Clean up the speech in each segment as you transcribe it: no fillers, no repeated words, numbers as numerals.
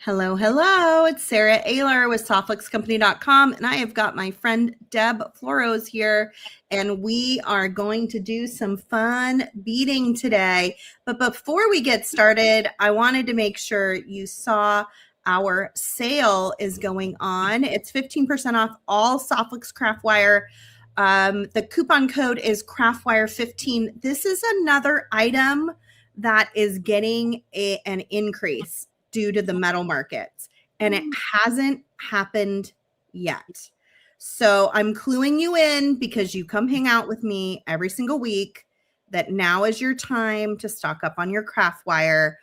Hello, hello. It's Sarah Ayler with softluxcompany.com, and I have got my friend Deb Floros here, and we are going to do some fun beading today. But before we get started, I wanted to make sure you saw our sale is going on. It's 15% off all Softlux craft wire. The coupon code is craftwire15. This is another item that is getting an increase due to the metal markets, and it hasn't happened yet. So I'm cluing you in because you come hang out with me every single week that now is your time to stock up on your craft wire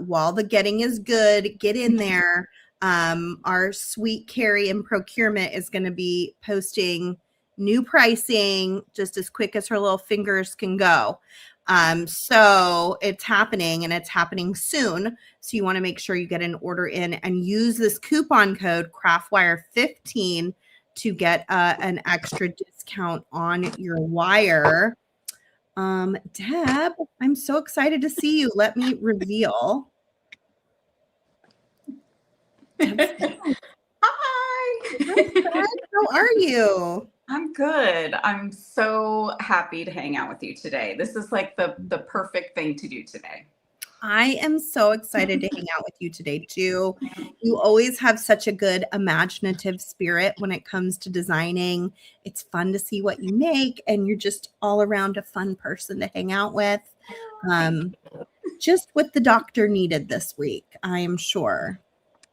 while the getting is good. Get in there. Our sweet Carrie in procurement is going to be posting new pricing just as quick as her little fingers can go. So it's happening, and it's happening soon. So you want to make sure you get an order in and use this coupon code craftwire15 to get an extra discount on your wire. Deb, I'm so excited to see you. Let me reveal. Hi. How are you? I'm good. I'm so happy to hang out with you today. This is like the perfect thing to do today. I am so excited to hang out with you today too. You always have such a good imaginative spirit when it comes to designing. It's fun to see what you make, and you're just all around a fun person to hang out with. Just what the doctor needed this week, I am sure.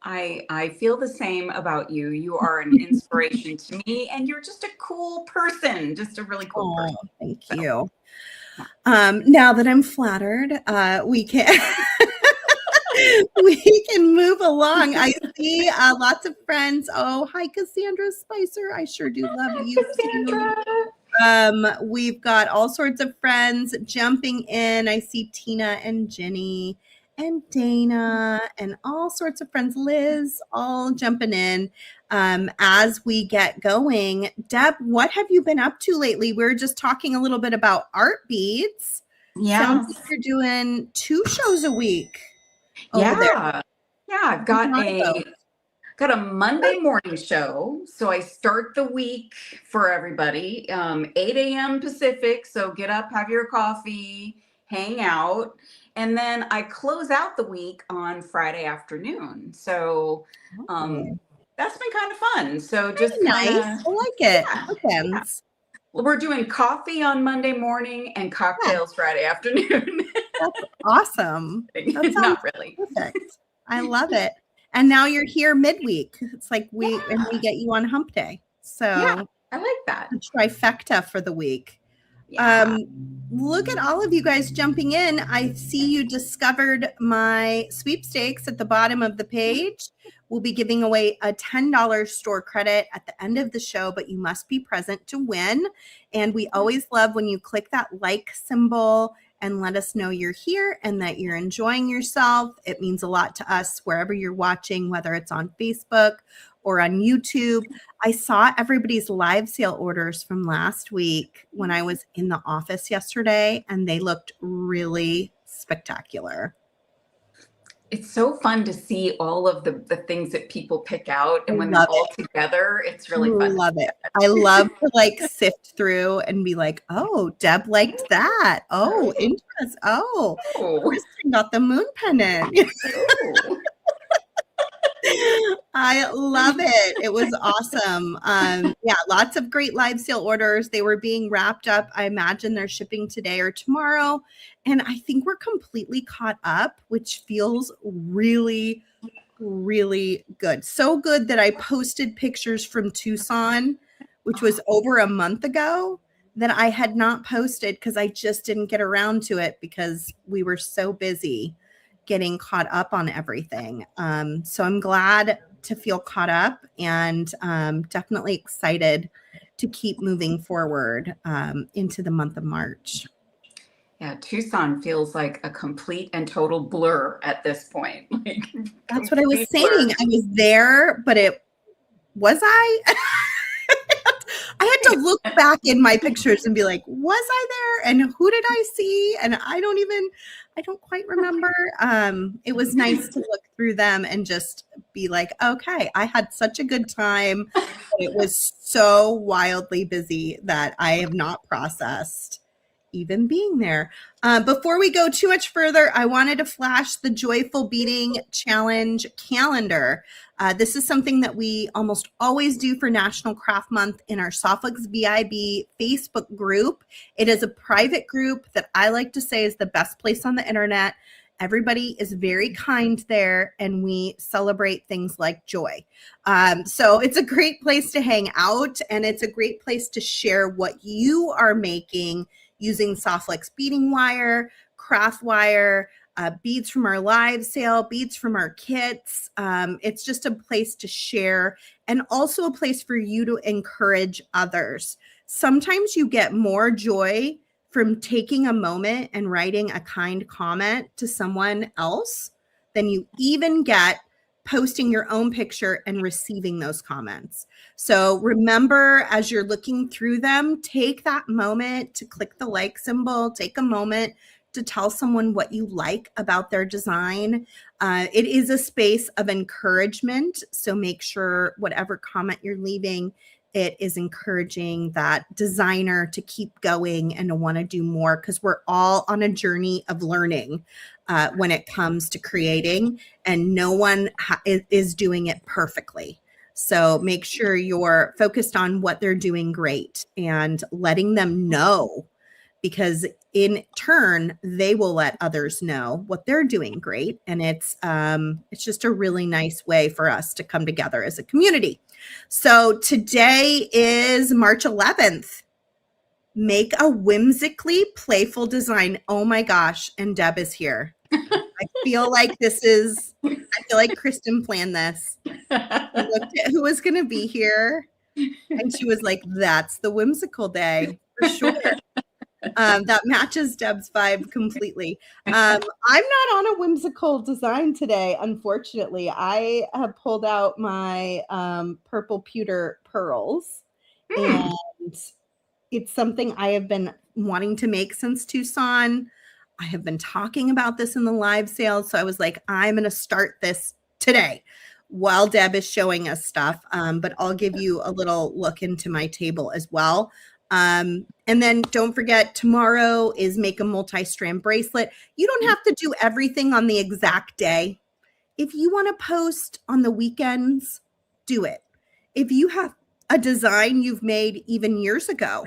I feel the same about you. You are an inspiration to me, and you're just a cool person, just a really cool person. Thank you. Now that I'm flattered, we can we can move along. I see lots of friends. Oh, hi, Cassandra Spicer. I sure do love you, Cassandra. We've got all sorts of friends jumping in. I see Tina and Jenny and Dana and all sorts of friends, Liz, all jumping in as we get going. Deb, what have you been up to lately? We were just talking a little bit about art beads. Yeah. Sounds like you're doing 2 shows a week. Yeah. I've got a Monday morning show. So I start the week for everybody, 8 a.m. Pacific. So get up, have your coffee, hang out. And then I close out the week on Friday afternoon. So that's been kind of fun. So just nice. I like it. Yeah. We're doing coffee on Monday morning and cocktails Friday afternoon. That's awesome. That Not really. Perfect. I love it. And now you're here midweek. It's like we get you on hump day. So yeah, I like that. A trifecta for the week. Yeah. Look at all of you guys jumping in. I see you discovered my sweepstakes at the bottom of the page. We'll be giving away a $10 store credit at the end of the show, but you must be present to win. And we always love when you click that like symbol and let us know you're here and that you're enjoying yourself. It means a lot to us wherever you're watching, whether it's on Facebook or on YouTube. I saw everybody's live sale orders from last week when I was in the office yesterday, and they looked really spectacular. It's so fun to see all of the things that people pick out, and when they're all together, it's really fun. I love it. I love to sift through and be like, oh, Deb liked that. Oh, interest. Oh, Kristen got the moon pendant. I love it. It was awesome. Lots of great live sale orders. They were being wrapped up. I imagine they're shipping today or tomorrow. And I think we're completely caught up, which feels really, really good. So good that I posted pictures from Tucson, which was over a month ago, that I had not posted because I just didn't get around to it because we were so busy getting caught up on everything. So I'm glad to feel caught up, and definitely excited to keep moving forward into the month of March. Yeah, Tucson feels like a complete and total blur at this point. That's what I was saying. I was there, but I had to look back in my pictures and be like, was I there? And who did I see? And I don't I don't quite remember. It was nice to look through them and just be like, okay, I had such a good time. It was so wildly busy that I have not processed even being there. Before we go too much further, I wanted to flash the Joyful Beading Challenge calendar. This is something that we almost always do for National Craft Month in our Softflix VIB Facebook group. It is a private group that I like to say is the best place on the internet. Everybody is very kind there, and we celebrate things like joy. So it's a great place to hang out, and it's a great place to share what you are making using Softflix beading wire, craft wire, beads from our live sale, beads from our kits. It's just a place to share, and also a place for you to encourage others. Sometimes you get more joy from taking a moment and writing a kind comment to someone else than you even get posting your own picture and receiving those comments. So remember, as you're looking through them, take that moment to click the like symbol, take a moment to tell someone what you like about their design. It is a space of encouragement. So make sure whatever comment you're leaving, it is encouraging that designer to keep going and to want to do more, because we're all on a journey of learning when it comes to creating, and no one is doing it perfectly. So make sure you're focused on what they're doing great and letting them know, because in turn, they will let others know what they're doing great. And it's just a really nice way for us to come together as a community. So today is March 11th. Make a whimsically playful design. Oh my gosh. And Deb is here. I feel like Kristen planned this. I looked at who was going to be here, and she was like, that's the whimsical day for sure. That matches Deb's vibe completely. I'm not on a whimsical design today, unfortunately. I have pulled out my purple pewter pearls, and it's something I have been wanting to make since Tucson. I have been talking about this in the live sales, so I was like, I'm going to start this today while Deb is showing us stuff, but I'll give you a little look into my table as well. And then don't forget, tomorrow is make a multi-strand bracelet. You don't have to do everything on the exact day. If you want to post on the weekends, do it. If you have a design you've made even years ago,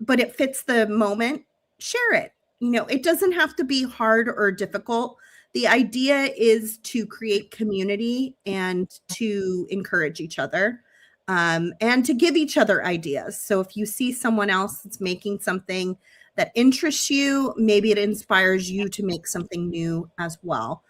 but it fits the moment, share it. You know, it doesn't have to be hard or difficult. The idea is to create community and to encourage each other. And to give each other ideas. So if you see someone else that's making something that interests you, maybe it inspires you to make something new as well.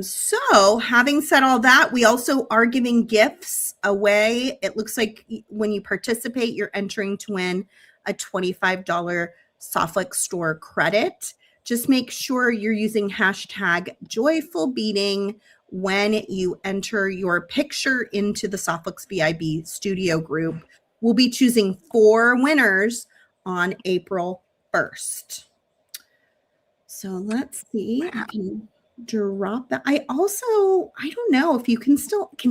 So having said all that, we also are giving gifts away. It looks like when you participate, you're entering to win a $25 Softflix store credit. Just make sure you're using hashtag Joyful Beading when you enter your picture into the Softflix VIB studio group. We'll be choosing 4 winners on April 1st. So let's see. I can drop that. I don't know if you can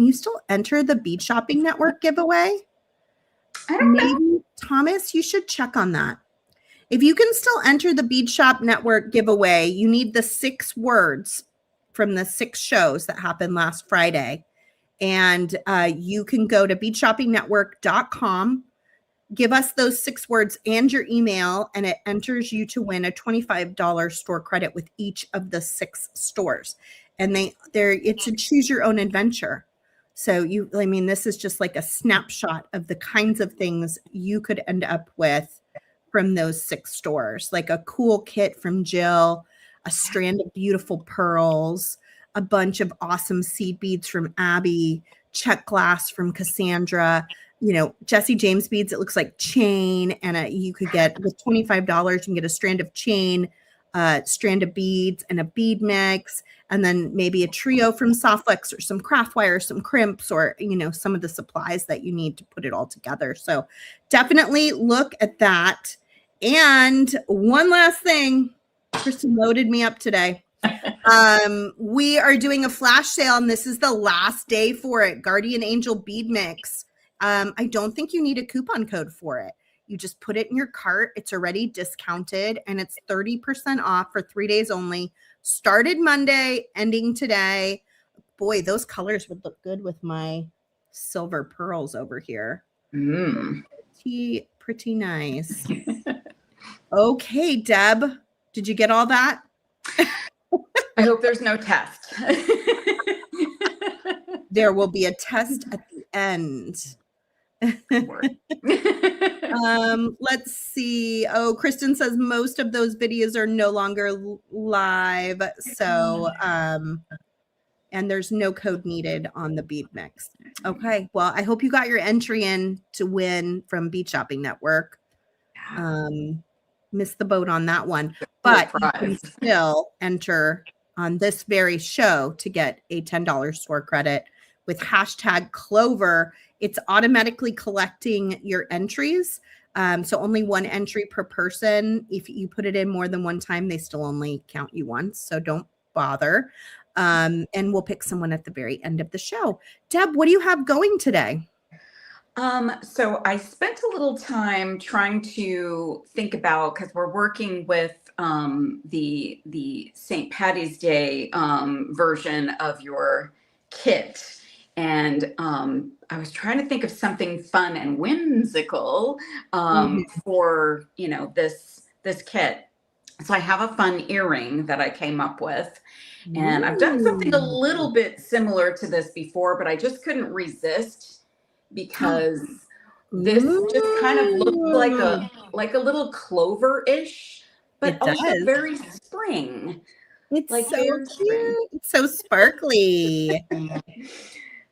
you still enter the Bead Shopping Network giveaway? I don't know. Thomas, you should check on that. If you can still enter the Bead Shop Network giveaway, you need the 6 words from the 6 shows that happened last Friday. And you can go to beadshoppingnetwork.com, give us those 6 words and your email, and it enters you to win a $25 store credit with each of the 6 stores. And it's a choose your own adventure. So this is just like a snapshot of the kinds of things you could end up with from those 6 stores, like a cool kit from Jill, a strand of beautiful pearls, a bunch of awesome seed beads from Abby, check glass from Cassandra, Jesse James beads. It looks like chain, and you could get with $25, you can get a strand of chain, strand of beads, and a bead mix, and then maybe a trio from Softflix or some craft wire, some crimps, or some of the supplies that you need to put it all together. So definitely look at that. And one last thing, Kristen loaded me up today. We are doing a flash sale, and this is the last day for it. Guardian Angel Bead Mix. I don't think you need a coupon code for it. You just put it in your cart. It's already discounted, and it's 30% off for 3 days only. Started Monday, ending today. Boy, those colors would look good with my silver pearls over here. Pretty nice. Okay, Deb, did you get all that? I hope there's no test. There will be a test at the end. Let's see. Oh, Kristen says most of those videos are no longer live. So, and there's no code needed on the bead mix. Okay. Well, I hope you got your entry in to win from Bead Shopping Network. Missed the boat on that one, but you can still enter on this very show to get a $10 store credit with hashtag Clover. It's automatically collecting your entries. So only one entry per person. If you put it in more than one time, they still only count you once. So don't bother. And we'll pick someone at the very end of the show. Deb, what do you have going today? So I spent a little time trying to think about, because we're working with the St. Patty's Day version of your kit. And I was trying to think of something fun and whimsical for, this kit. So I have a fun earring that I came up with. And I've done something a little bit similar to this before, but I just couldn't resist, because this just kind of looks like a little clover-ish, but also very spring. It's like so cute. It's so sparkly.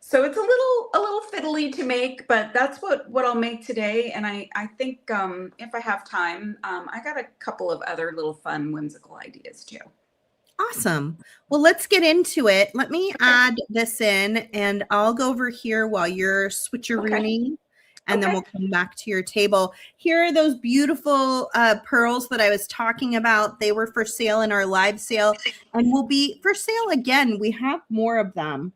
So it's a little fiddly to make, but that's what I'll make today. And I think if I have time, I got a couple of other little fun, whimsical ideas too. Awesome. Well, let's get into it. Let me add this in, and I'll go over here while you're switcherooning, and then we'll come back to your table. Here are those beautiful pearls that I was talking about. They were for sale in our live sale, and will be for sale again. We have more of them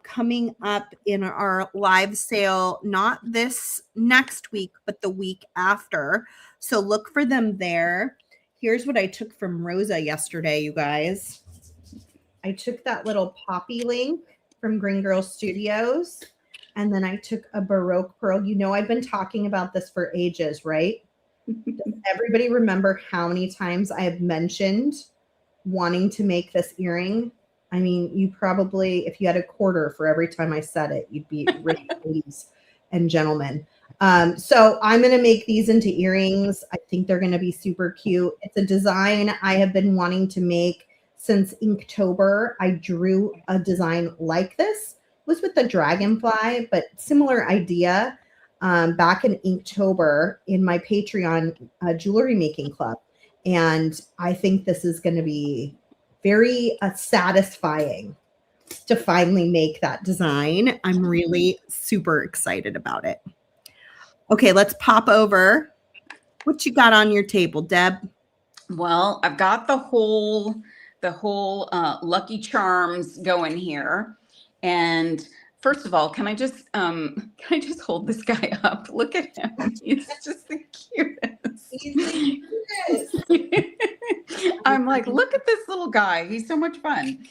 coming up in our live sale, not this next week, but the week after. So look for them there. Here's what I took from Rosa yesterday, you guys. I took that little poppy link from Green Girl Studios, and then I took a Baroque pearl. You know, I've been talking about this for ages, right? Does everybody remember how many times I have mentioned wanting to make this earring? I mean, you probably, if you had a quarter for every time I said it, you'd be rich, ladies and gentlemen. So I'm going to make these into earrings. I think they're going to be super cute. It's a design I have been wanting to make since Inktober. I drew a design like this. It was with the dragonfly, but similar idea back in Inktober in my Patreon jewelry making club. And I think this is going to be very satisfying to finally make that design. I'm really super excited about it. Okay, let's pop over. What you got on your table, Deb? Well, I've got the whole Lucky Charms going here. And first of all, can I just hold this guy up? Look at him. He's just the cutest. He's the cutest. I'm like, look at this little guy. He's so much fun.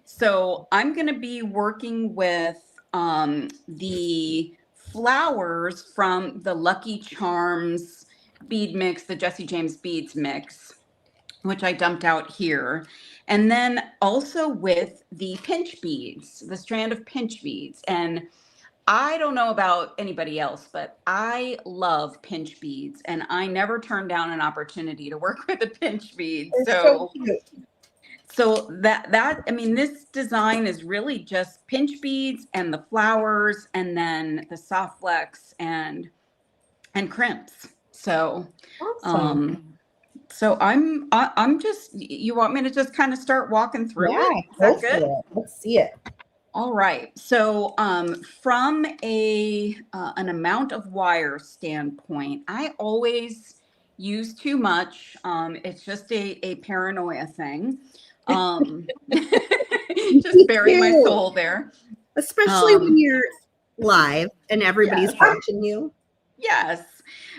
So I'm going to be working with the flowers from the Lucky Charms bead mix, the Jesse James Beads mix, which I dumped out here. And then also with the pinch beads, the strand of pinch beads. And I don't know about anybody else, but I love pinch beads, and I never turn down an opportunity to work with a pinch bead. So that I mean, this design is really just pinch beads and the flowers, and then the soft flex and crimps. So, awesome. So I'm just, you want me to just kind of start walking through it? Is that good? Let's see it. All right. So from an amount of wire standpoint, I always use too much. It's just a paranoia thing. Just bury my soul there. Especially when you're live and everybody's Yes. watching you. Yes.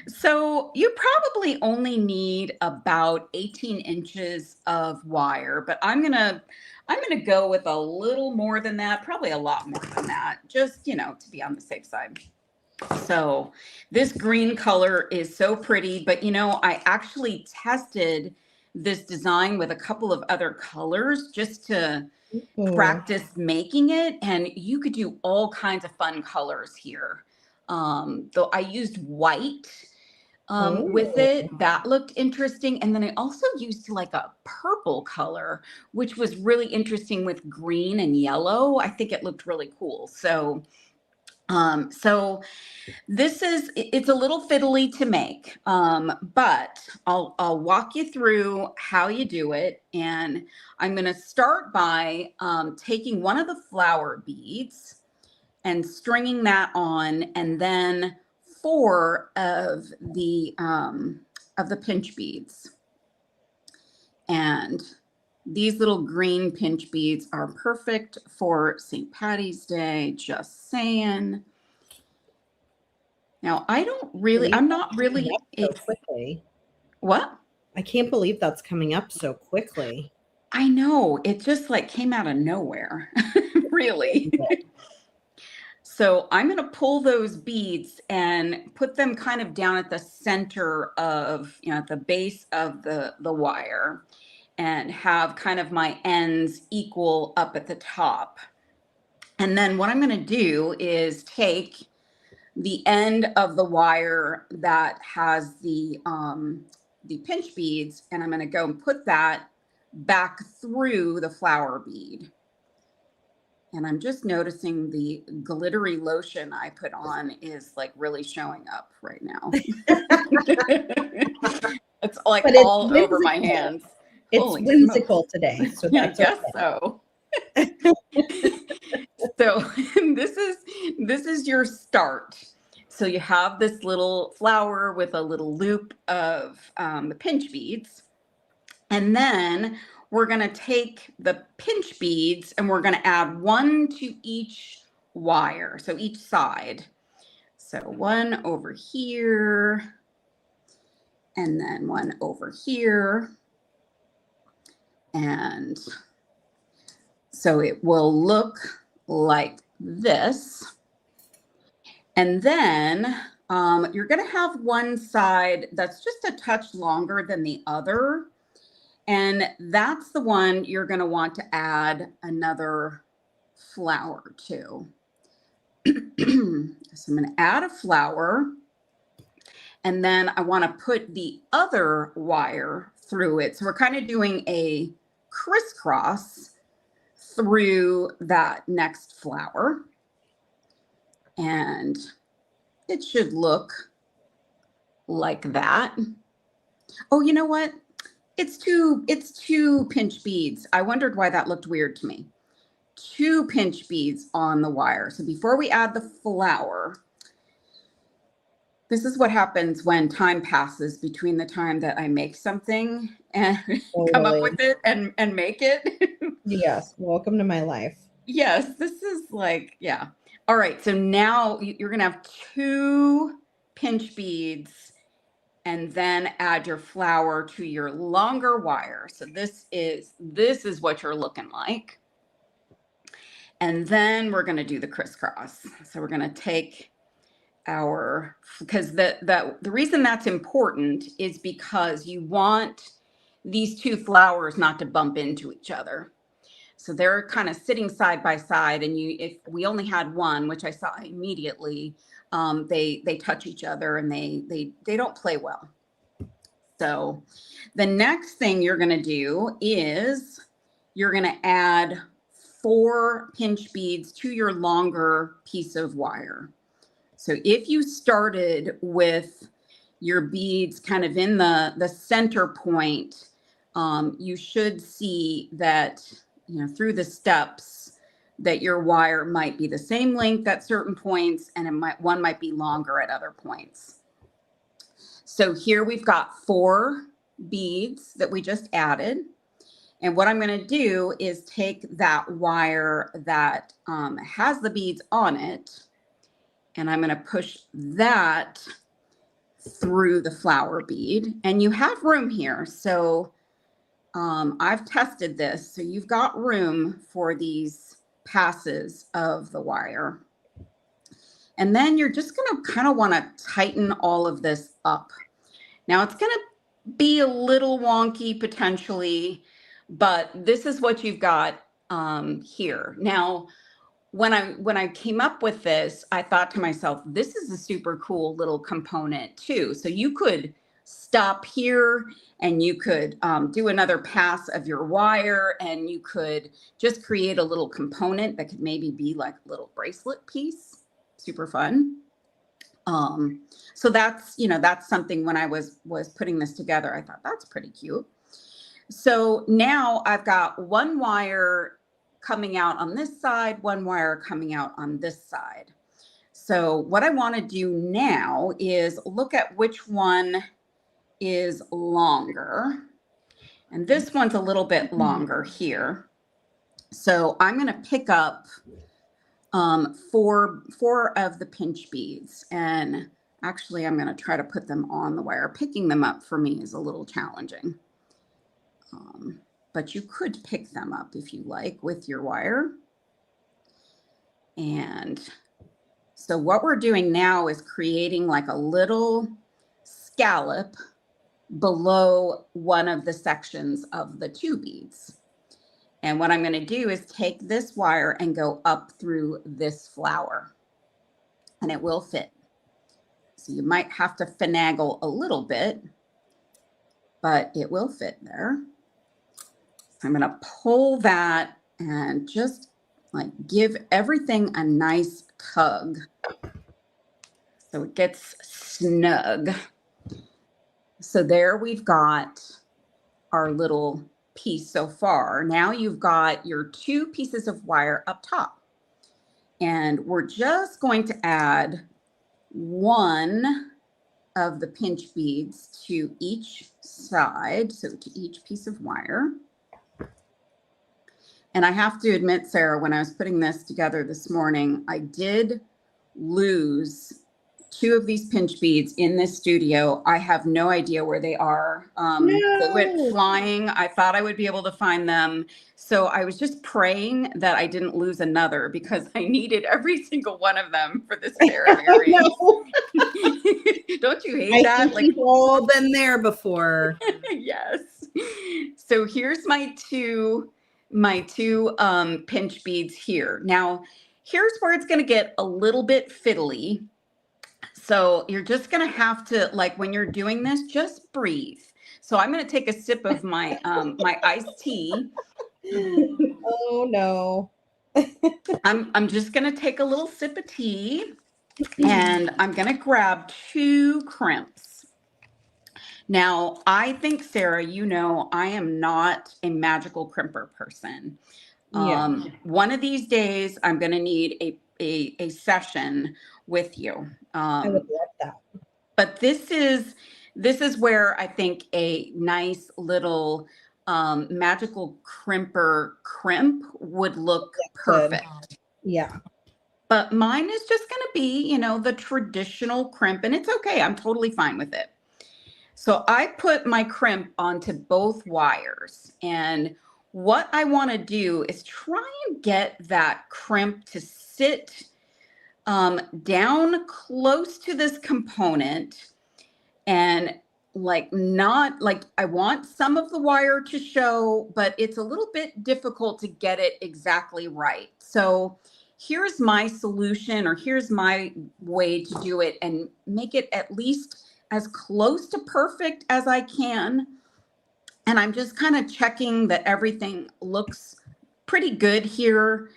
So you probably only need about 18 inches of wire, but I'm gonna go with a little more than that, probably a lot more than that, just, to be on the safe side. So this green color is so pretty, but I actually tested this design with a couple of other colors just to practice making it, and you could do all kinds of fun colors here. Though I used white with it, that looked interesting. And then I also used like a purple color, which was really interesting with green and yellow. I think it looked really cool. So it's a little fiddly to make, but I'll walk you through how you do it. And I'm going to start by taking one of the flower beads and stringing that on, and then 4 of the pinch beads. And these little green pinch beads are perfect for St. Patty's Day, just saying. Now, I'm not really so quickly. What? I can't believe that's coming up so quickly. I know, it just like came out of nowhere, really. So I'm going to pull those beads and put them kind of down at the center of, at the base of the wire, and have kind of my ends equal up at the top. And then what I'm going to do is take the end of the wire that has the pinch beads, and I'm going to go and put that back through the flower bead. And I'm just noticing the glittery lotion I put on is like really showing up right now. It's like all over my hands. It's Holy whimsical smokes. Today. So that's I guess so. So this is your start. So you have this little flower with a little loop of the pinch beads. And then we're going to take the pinch beads and we're going to add 1 to each wire. So each side. So 1 over here, and then 1 over here. And so it will look like this. And then you're going to have one side that's just a touch longer than the other. And that's the one you're going to want to add another flower to. So I'm going to add a flower. And then I want to put the other wire through it. So we're kind of doing a crisscross through that next flower. And it should look like that. Oh, you know what? It's two pinch beads. I wondered why that looked weird to me. 2 pinch beads on the wire. So before we add the flower, this is what happens when time passes between the time that I make something and come up with it and make it. Yes. Welcome to my life. Yes. This is like, yeah. All right. So now you're going to have 2 pinch beads and then add your flower to your longer wire. So this is what you're looking like. And then we're going to do the crisscross. So we're going to take because the reason that's important is because you want these 2 flowers not to bump into each other. So they're kind of sitting side by side, and if we only had one, which I saw immediately, they touch each other and they don't play well. So the next thing you're going to do is you're going to add 4 pinch beads to your longer piece of wire. So if you started with your beads kind of in the center point, you should see that, through the steps, that your wire might be the same length at certain points, and one might be longer at other points. So here we've got 4 beads that we just added. And what I'm going to do is take that wire that has the beads on it, and I'm going to push that through the flower bead. And you have room here. So I've tested this. So you've got room for these passes of the wire. And then you're just going to kind of want to tighten all of this up. Now it's going to be a little wonky potentially, but this is what you've got here. Now, when I came up with this, I thought to myself, this is a super cool little component too. So you could stop here and you could do another pass of your wire, and you could just create a little component that could maybe be like a little bracelet piece. Super fun. So that's, that's something when I was putting this together, I thought that's pretty cute. So now I've got one wire coming out on this side, one wire coming out on this side. So what I want to do now is look at which one is longer. And this one's a little bit longer here. So I'm going to pick up four of the pinch beads, and actually I'm going to try to put them on the wire. Picking them up for me is a little challenging, but you could pick them up if you like with your wire. And so what we're doing now is creating like a little scallop below one of the sections of the 2 beads. And what I'm going to do is take this wire and go up through this flower, and it will fit. So you might have to finagle a little bit, but it will fit there. I'm going to pull that and just like give everything a nice tug so it gets snug. So there we've got our little piece so far. Now you've got your 2 pieces of wire up top, and we're just going to add one of the pinch beads to each side, so to each piece of wire. And I have to admit, Sarah, when I was putting this together this morning, I did lose 2 of these pinch beads in this studio. I have no idea where they are. They went flying. I thought I would be able to find them. So I was just praying that I didn't lose another, because I needed every single one of them for this pair of earrings. Don't you hate that? Like, we've all been there before. Yes. So here's my two pinch beads here. Now, here's where it's going to get a little bit fiddly. So you're just going to have to, like, when you're doing this, just breathe. So I'm going to take a sip of my my iced tea. Oh no. I'm just going to take a little sip of tea, and I'm going to grab 2 crimps. Now, I think, Sarah, I am not a magical crimper person. Yeah. One of these days, I'm going to need a session with you. I would love that. But this is where I think a nice little magical crimper crimp would look perfect. Good. Yeah. But mine is just going to be, the traditional crimp, and it's okay. I'm totally fine with it. So I put my crimp onto both wires, and what I want to do is try and get that crimp to sit down close to this component, and I want some of the wire to show, but it's a little bit difficult to get it exactly right. So here's my solution, or here's my way to do it and make it at least as close to perfect as I can. And I'm just kind of checking that everything looks pretty good here.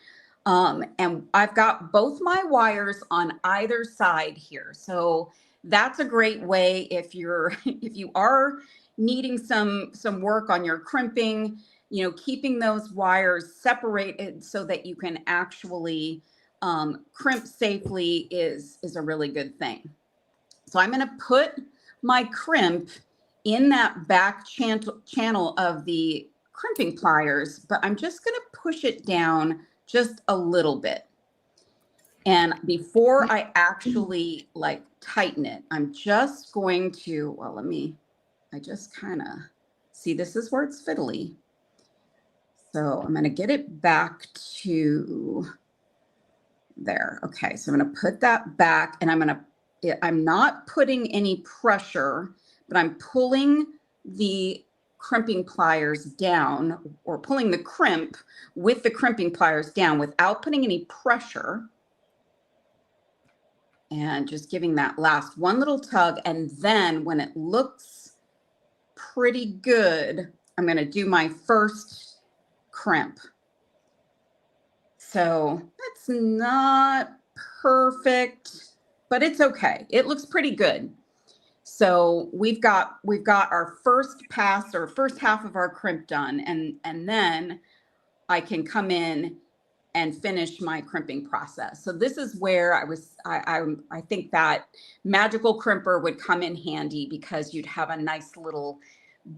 And I've got both my wires on either side here. So that's a great way if you are needing some work on your crimping, keeping those wires separated so that you can actually crimp safely is a really good thing. So I'm going to put my crimp in that back channel of the crimping pliers, but I'm just going to push it down just a little bit. And before I actually like tighten it, I'm just going to, well, I just kind of see, this is where it's fiddly. So I'm going to get it back to there. Okay. So I'm going to put that back, and I'm not putting any pressure, but I'm pulling the crimping pliers down, or pulling the crimp with the crimping pliers down without putting any pressure. And just giving that last one little tug. And then when it looks pretty good, I'm going to do my first crimp. So that's not perfect, but it's okay. It looks pretty good. So we've got our first pass, or first half of our crimp done, and then I can come in and finish my crimping process. So this is where I think that magical crimper would come in handy, because you'd have a nice little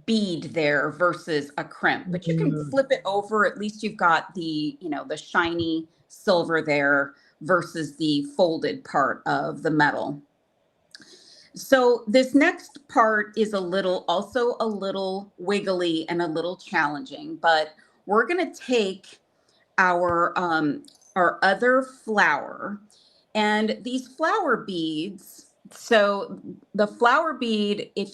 bead there versus a crimp, but you can flip it over. At least you've got the, the shiny silver there versus the folded part of the metal. So this next part is also a little wiggly and a little challenging, but we're going to take our other flower, and these flower beads. So the flower bead, if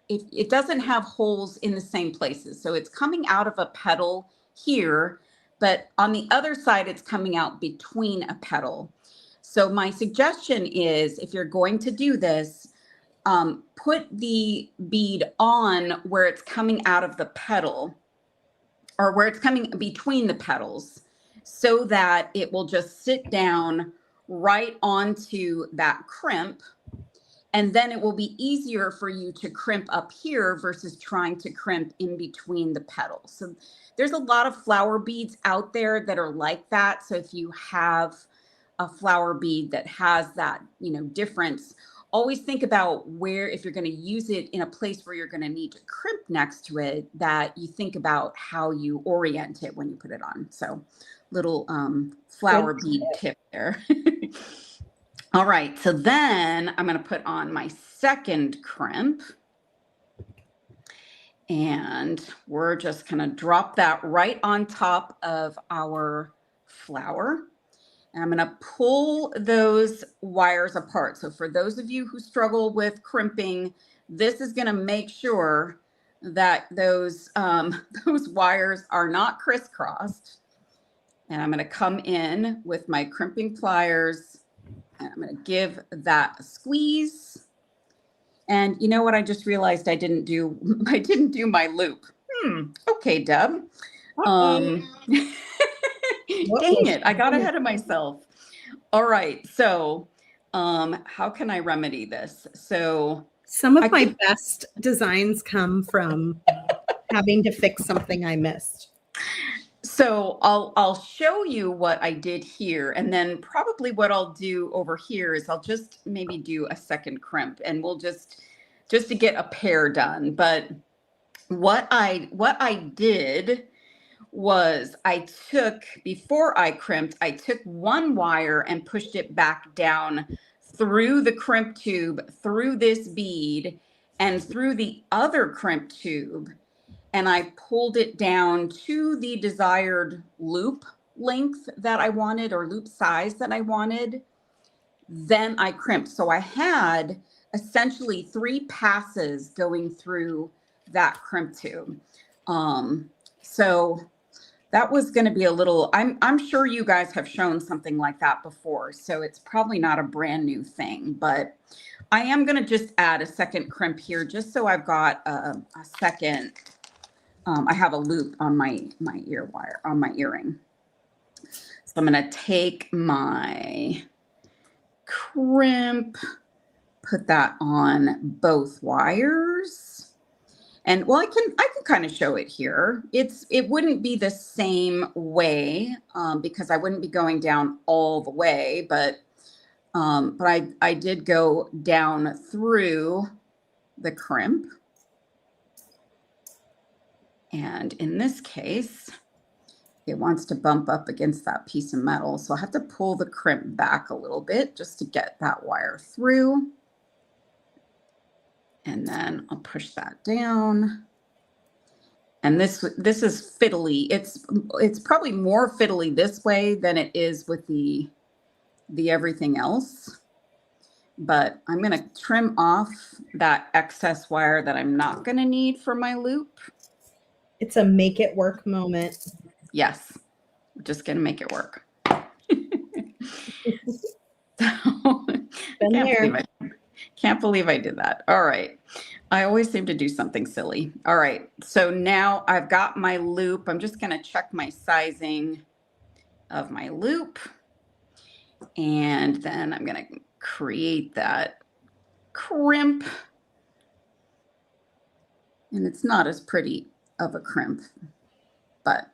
it doesn't have holes in the same places, so it's coming out of a petal here, but on the other side, it's coming out between a petal. So my suggestion is, if you're going to do this, put the bead on where it's coming out of the petal, or where it's coming between the petals, so that it will just sit down right onto that crimp. And then it will be easier for you to crimp up here versus trying to crimp in between the petals. So there's a lot of flower beads out there that are like that. So if you have a flower bead that has that, difference, always think about where, if you're going to use it in a place where you're going to need to crimp next to it, that you think about how you orient it when you put it on. So little flower bead tip there. All right, so then I'm going to put on my second crimp, and we're just going to drop that right on top of our flower. And I'm going to pull those wires apart. So for those of you who struggle with crimping, this is going to make sure that those wires are not crisscrossed. And I'm going to come in with my crimping pliers, and I'm going to give that a squeeze. And you know what? I just realized I didn't do my loop. Okay, Deb. Dang it, I got ahead of myself. All right, so how can I remedy this? So some of my best designs come from having to fix something I missed. So I'll show you what I did here, and then probably what I'll do over here is I'll just maybe do a second crimp, and we'll just to get a pair done. But what I did was, before I crimped, I took one wire and pushed it back down through the crimp tube, through this bead, and through the other crimp tube. And I pulled it down to the desired loop length that I wanted, or loop size that I wanted. Then I crimped. So I had essentially 3 passes going through that crimp tube. So that was going to be a little, I'm sure you guys have shown something like that before, so it's probably not a brand new thing, but I am going to just add a second crimp here, just so I've got a second, I have a loop on my ear wire, on my earring. So I'm going to take my crimp, put that on both wires. And well, I can kind of show it here. It wouldn't be the same way because I wouldn't be going down all the way, but But I did go down through the crimp. And in this case, it wants to bump up against that piece of metal. So I have to pull the crimp back a little bit just to get that wire through. And then I'll push that down. And this is fiddly. It's probably more fiddly this way than it is with the everything else. But I'm going to trim off that excess wire that I'm not going to need for my loop. It's a make it work moment. Yes, we're just going to make it work. Can't believe I did that. All right. I always seem to do something silly. All right. So now I've got my loop. I'm just going to check my sizing of my loop. And then I'm going to create that crimp. And it's not as pretty of a crimp, but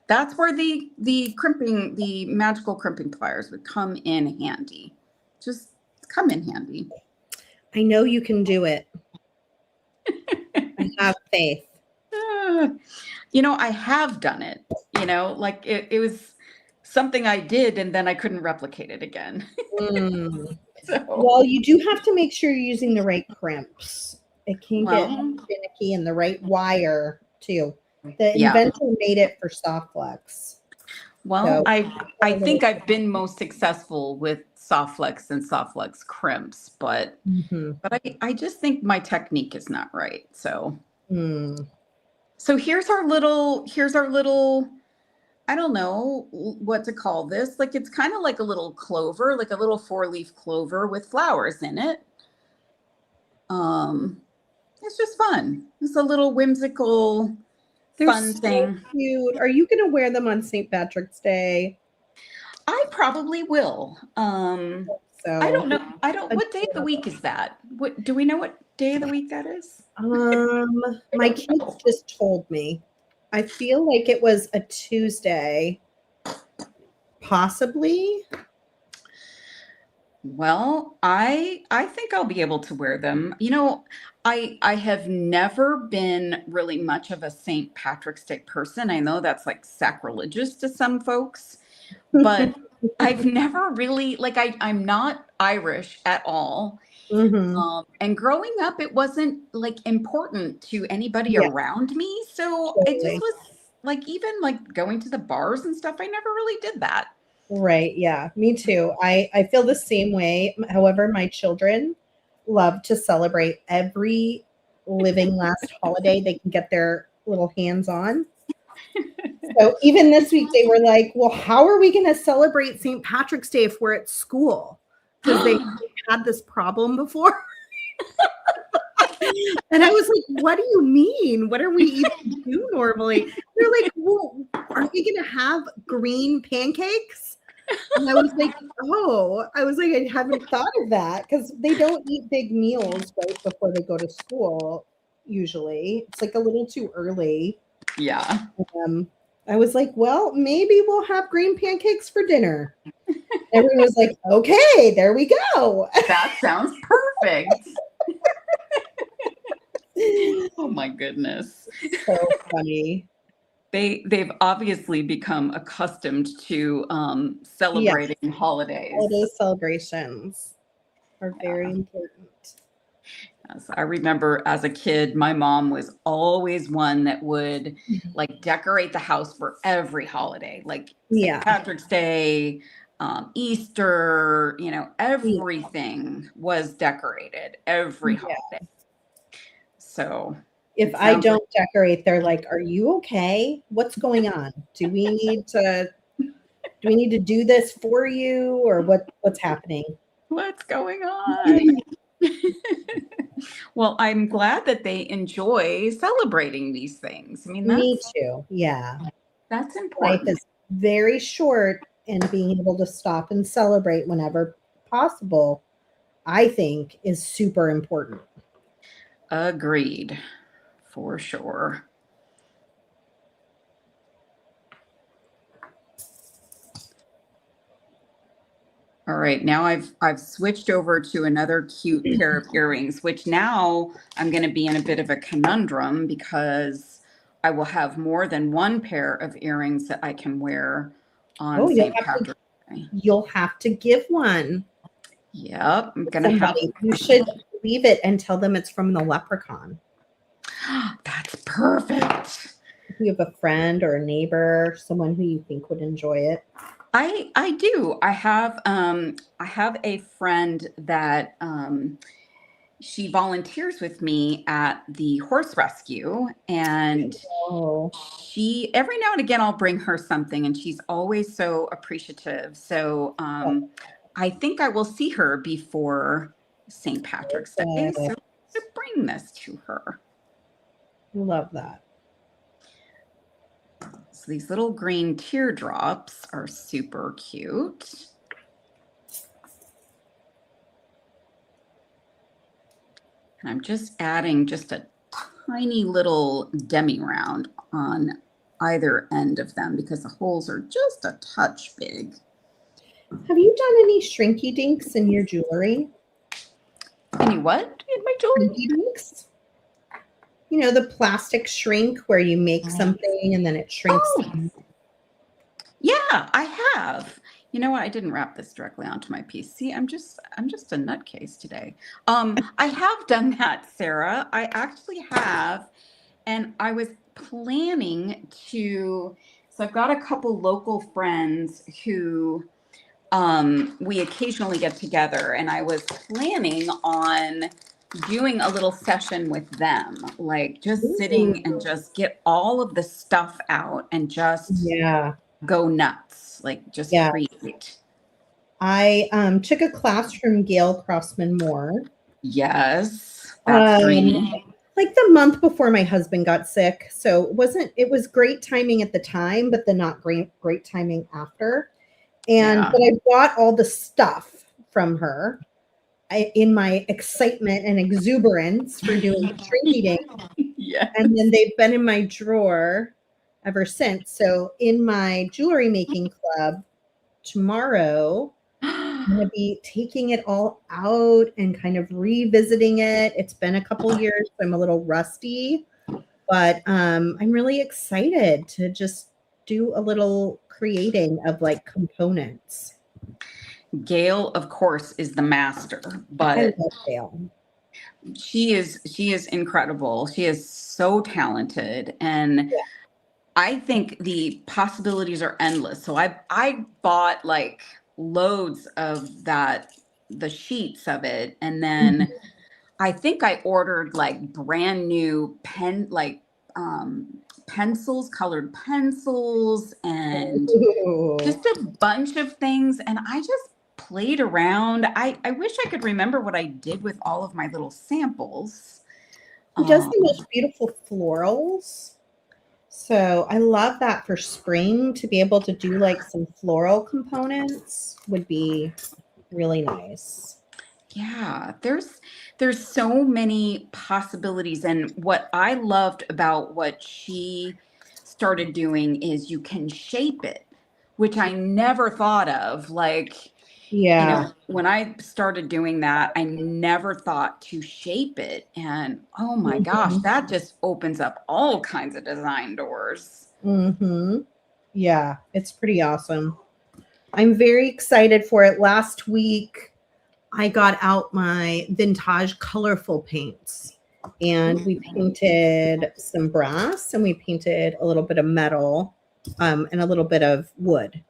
that's where the crimping, the magical crimping pliers would come in handy. Just come in handy. I know you can do it. I have faith. You know, I have done it, you know, like it was something I did and then I couldn't replicate it again. So. Well, you do have to make sure you're using the right crimps. It can get finicky, and the right wire too. The inventor made it for soft flex. Well, so, I think I've been most successful with soft flex and soft flex crimps, but I just think my technique is not right. So so here's our little I don't know what to call this. Like, it's kind of like a little clover, like a little 4-leaf clover with flowers in it. It's just fun. It's a little whimsical, fun thing. Cute. Are you going to wear them on St. Patrick's Day? I probably will. So I don't know. What day of the week is that? What do we know? What day of the week that is? My kids just told me. I feel like it was a Tuesday, possibly. Well, I think I'll be able to wear them. You know, I have never been really much of a St. Patrick's Day person. I know that's like sacrilegious to some folks, but I've never really, like, I'm not Irish at all. And growing up, it wasn't like important to anybody around me. So it just was like, even like going to the bars and stuff, I never really did that. Right. Yeah, me too. I feel the same way. However, my children love to celebrate every living last holiday they can get their little hands on. So even this week, they were like, well, how are we going to celebrate St. Patrick's Day if we're at school? Because they had this problem before. And I was like, what do you mean? What are we even do normally? They're like, well, aren't we going to have green pancakes? And I was like, I haven't thought of that, because they don't eat big meals right before they go to school. Usually it's like a little too early. Yeah. I was like, well, maybe we'll have green pancakes for dinner. Everyone was like, okay, there we go. That sounds perfect. Oh my goodness. So funny. They've obviously become accustomed to celebrating holidays. Holiday celebrations are very important. Yes, I remember as a kid, my mom was always one that would like decorate the house for every holiday, like St. Patrick's Day, Easter, you know, everything was decorated every holiday. So if I don't decorate, they're like, are you okay? What's going on? Do we need to do this for you, or what's happening? What's going on? Well, I'm glad that they enjoy celebrating these things. I mean, me too. Yeah. That's important. Life is very short, and being able to stop and celebrate whenever possible, I think, is super important. Agreed. For sure. All right, now I've switched over to another cute pair of earrings, which now I'm going to be in a bit of a conundrum because I will have more than one pair of earrings that I can wear on St. Patrick's Day. You'll have to give one. Yep, I'm going to have. You should leave it and tell them it's from the leprechaun. That's perfect. If you have a friend or a neighbor, someone who you think would enjoy it. I do. I have a friend that she volunteers with me at the horse rescue, and she every now and again I'll bring her something, and she's always so appreciative. So I think I will see her before St. Patrick's Day. So bring this to her. Love that. So these little green teardrops are super cute. And I'm just adding just a tiny little demi-round on either end of them because the holes are just a touch big. Have you done any shrinky dinks in your jewelry? Any what in my jewelry? Shrinky dinks? You know, the plastic shrink where you make something and then it shrinks. Oh. Yeah, I have. You know what? I didn't wrap this directly onto my piece. See, I'm just a nutcase today. I have done that, Sarah. I actually have, and I was planning to. So I've got a couple local friends who we occasionally get together, and I was planning on doing a little session with them, like just sitting and just get all of the stuff out and just go nuts, like just create. I took a class from Gail Crossman Moore. Yes, that's dreamy. Like the month before my husband got sick, so it was great timing at the time, but then not great timing after. And but I bought all the stuff from her. In my excitement and exuberance for doing shrinky dink. And then they've been in my drawer ever since. So in my jewelry making club tomorrow, I'm going to be taking it all out and kind of revisiting it. It's been a couple years, so I'm a little rusty, but I'm really excited to just do a little creating of like components. Gail, of course, is the master, but I love Gail. She is incredible. She is so talented, and I think the possibilities are endless. So I bought like loads of the sheets of it, and then I think I ordered like brand new pencils, colored pencils, and just a bunch of things, and I just played around. I wish I could remember what I did with all of my little samples. She does the most beautiful florals. So I love that for spring to be able to do like some floral components would be really nice. Yeah, there's so many possibilities. And what I loved about what she started doing is you can shape it, which I never thought of. Like, you know, when I started doing that, I never thought to shape it. And oh my gosh, that just opens up all kinds of design doors. Yeah, it's pretty awesome. I'm very excited for it. Last week, I got out my vintage colorful paints and we painted some brass and we painted a little bit of metal and a little bit of wood.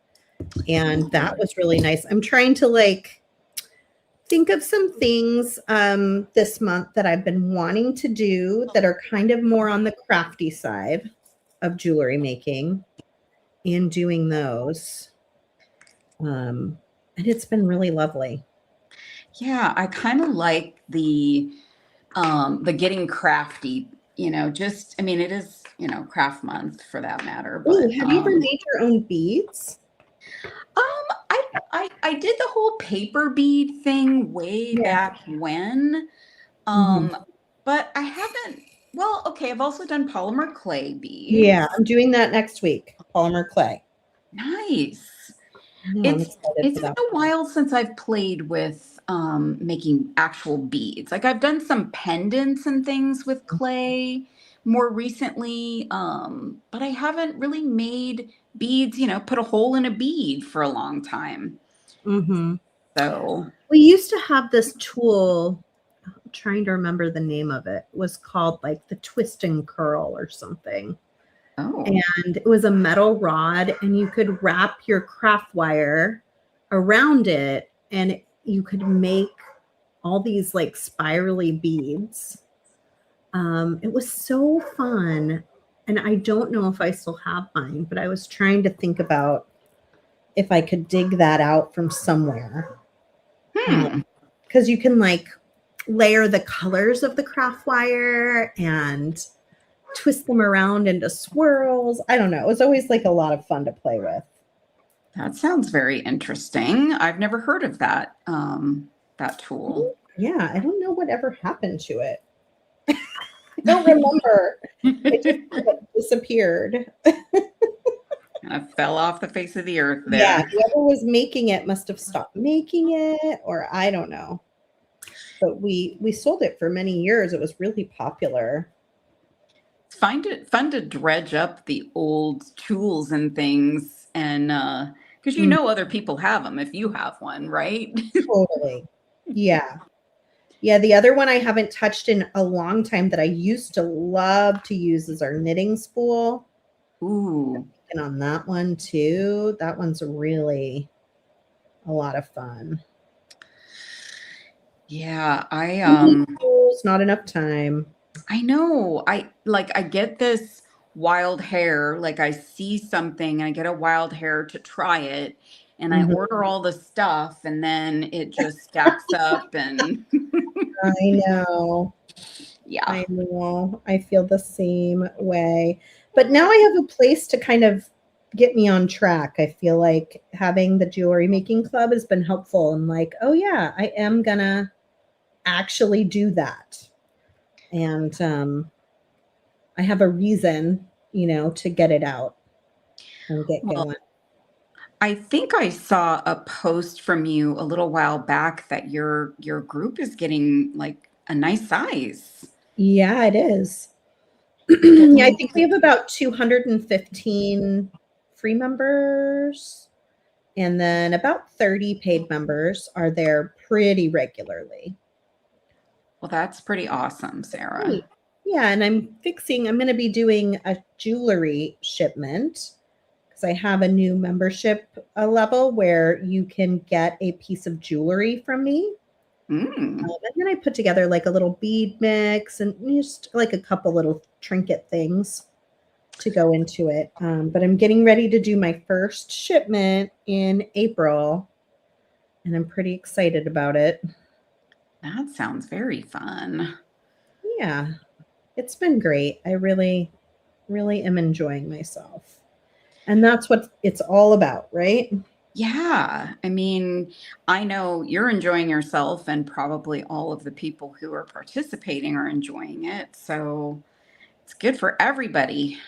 And that was really nice. I'm trying to like think of some things this month that I've been wanting to do that are kind of more on the crafty side of jewelry making and doing those. And it's been really lovely. Yeah, I kind of like the getting crafty, you know, just, I mean, it is, you know, craft month for that matter. But ooh, have you ever made your own beads? I did the whole paper bead thing way back when, but I haven't, well, okay, I've also done polymer clay beads. Yeah, I'm doing that next week, polymer clay. Nice. No, I'm It's excited it's for been that. a while since I've played with making actual beads. Like I've done some pendants and things with clay more recently, but I haven't really made beads, put a hole in a bead for a long time. Mm-hmm. So, We used to have this tool. I'm trying to remember the name of it. It was called like the twist and curl or something. oh, And it was a metal rod, and you could wrap your craft wire around it, and you could make all these like spirally beads. It was so fun. And I don't know if I still have mine, but I was trying to think about if I could dig that out from somewhere. hmm. Because you can like layer the colors of the craft wire and twist them around into swirls. I don't know. It was always like a lot of fun to play with. That sounds very interesting. I've never heard of that tool. Yeah, I don't know whatever happened to it. I don't remember. It just disappeared. Kind of fell off the face of the earth Yeah, there. whoever was making it must have stopped making it, or I don't know. But we sold it for many years. It was really popular. Find it fun to dredge up the old tools and things, and because Mm, other people have them if you have one, right? totally. Yeah. Yeah, the other one I haven't touched in a long time that I used to love to use is our knitting spool. Ooh, And on that one too, that one's really a lot of fun. yeah. Tools, not enough time. I know. I get this wild hair. Like I see something and I get a wild hair to try it, and I Mhm. order all the stuff, and then it just stacks up, and I know. yeah. I know. I feel the same way. But now I have a place to kind of get me on track. I feel like having the jewelry making club has been helpful. I'm like, oh yeah, I am gonna actually do that. And I have a reason, to get it out and get Well, going. I think I saw a post from you a little while back that your group is getting like a nice size. Yeah, it is. Yeah, I Getting think we have about 215 free members, and then about 30 paid members are there pretty regularly. Well, that's pretty awesome, Sarah. Great. Yeah, and I'm going to be doing a jewelry shipment because I have a new membership level where you can get a piece of jewelry from me. Mm. And then I put together like a little bead mix and just like a couple little trinket things to go into it. But I'm getting ready to do my first shipment in April, and I'm pretty excited about it. That sounds very fun. Yeah, it's been great. I really, really am enjoying myself. And that's what it's all about, right? Yeah. I mean, I know you're enjoying yourself, and probably all of the people who are participating are enjoying it. So it's good for everybody.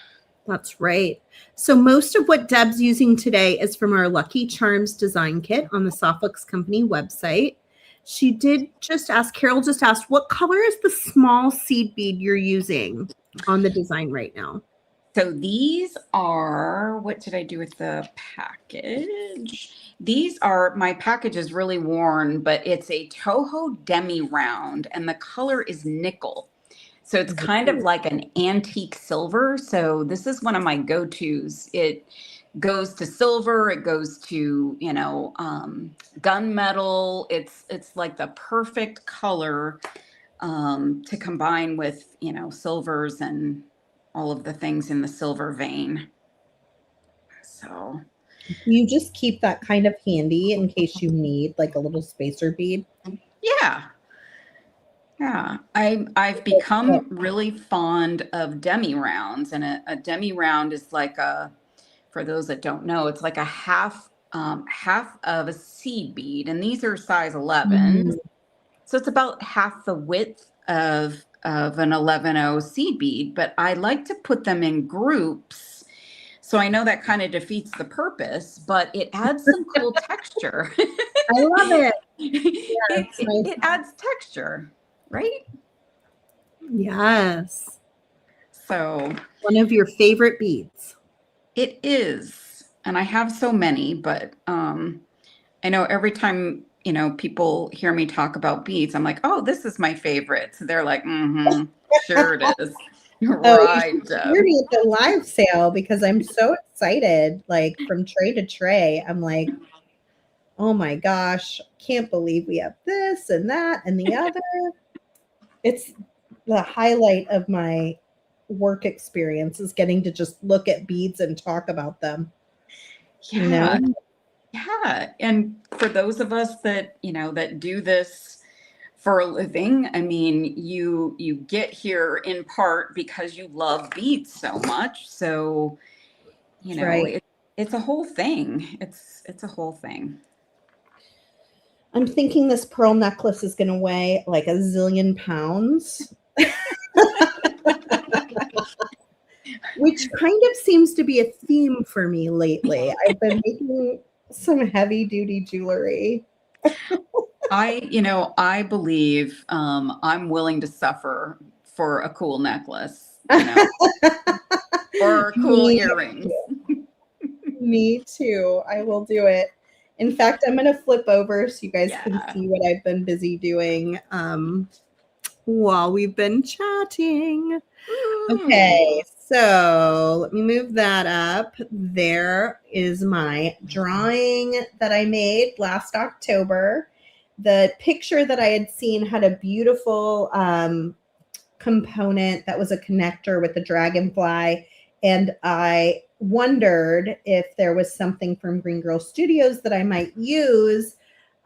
That's right. So most of what Deb's using today is from our Lucky Charms design kit on the Softflix Company website. She did just ask, Carol just asked, what color is the small seed bead you're using on the design right now? So these are, what did I do with the package? These are, my package is really worn, but it's a Toho demi round, and the color is nickel. So it's kind of like an antique silver. So this is one of my go-tos. It goes to silver, it goes to, gunmetal. It's like the perfect color to combine with, silvers and all of the things in the silver vein. So, You just keep that kind of handy in case you need like a little spacer bead. yeah. Yeah, I've become really fond of demi rounds, and a demi round is like for those that don't know, it's like a half of a seed bead, and these are size 11, Mm, so it's about half the width of an 11O seed bead. But I like to put them in groups So I know that kind of defeats the purpose, but it adds some cool texture. I love it. Yeah, It adds texture, right? Yes. So One of your favorite beads. it is. And I have so many, but I know every time, people hear me talk about beads, I'm like, oh, this is my favorite. So they're like, sure it is. Right. You should hear me at the live sale because I'm so excited. Like from tray to tray, I'm like, oh my gosh, can't believe we have this and that and the other. It's the highlight of my work experience is getting to just look at beads and talk about them. Yeah. Yeah. And for those of us that, that do this for a living, I mean, you get here in part because you love beads so much. So, Right. it's a whole thing. It's a whole thing. I'm thinking this pearl necklace is going to weigh like a zillion pounds. Which kind of seems to be a theme for me lately. I've been making some heavy duty jewelry. I believe I'm willing to suffer for a cool necklace, or cool earrings. Me too. I will do it. In fact, I'm going to flip over so you guys can see what I've been busy doing while we've been chatting. Okay, so let me move that up. There is my drawing that I made last October. The picture that I had seen had a beautiful component that was a connector with the dragonfly. And I wondered if there was something from Green Girl Studios that I might use.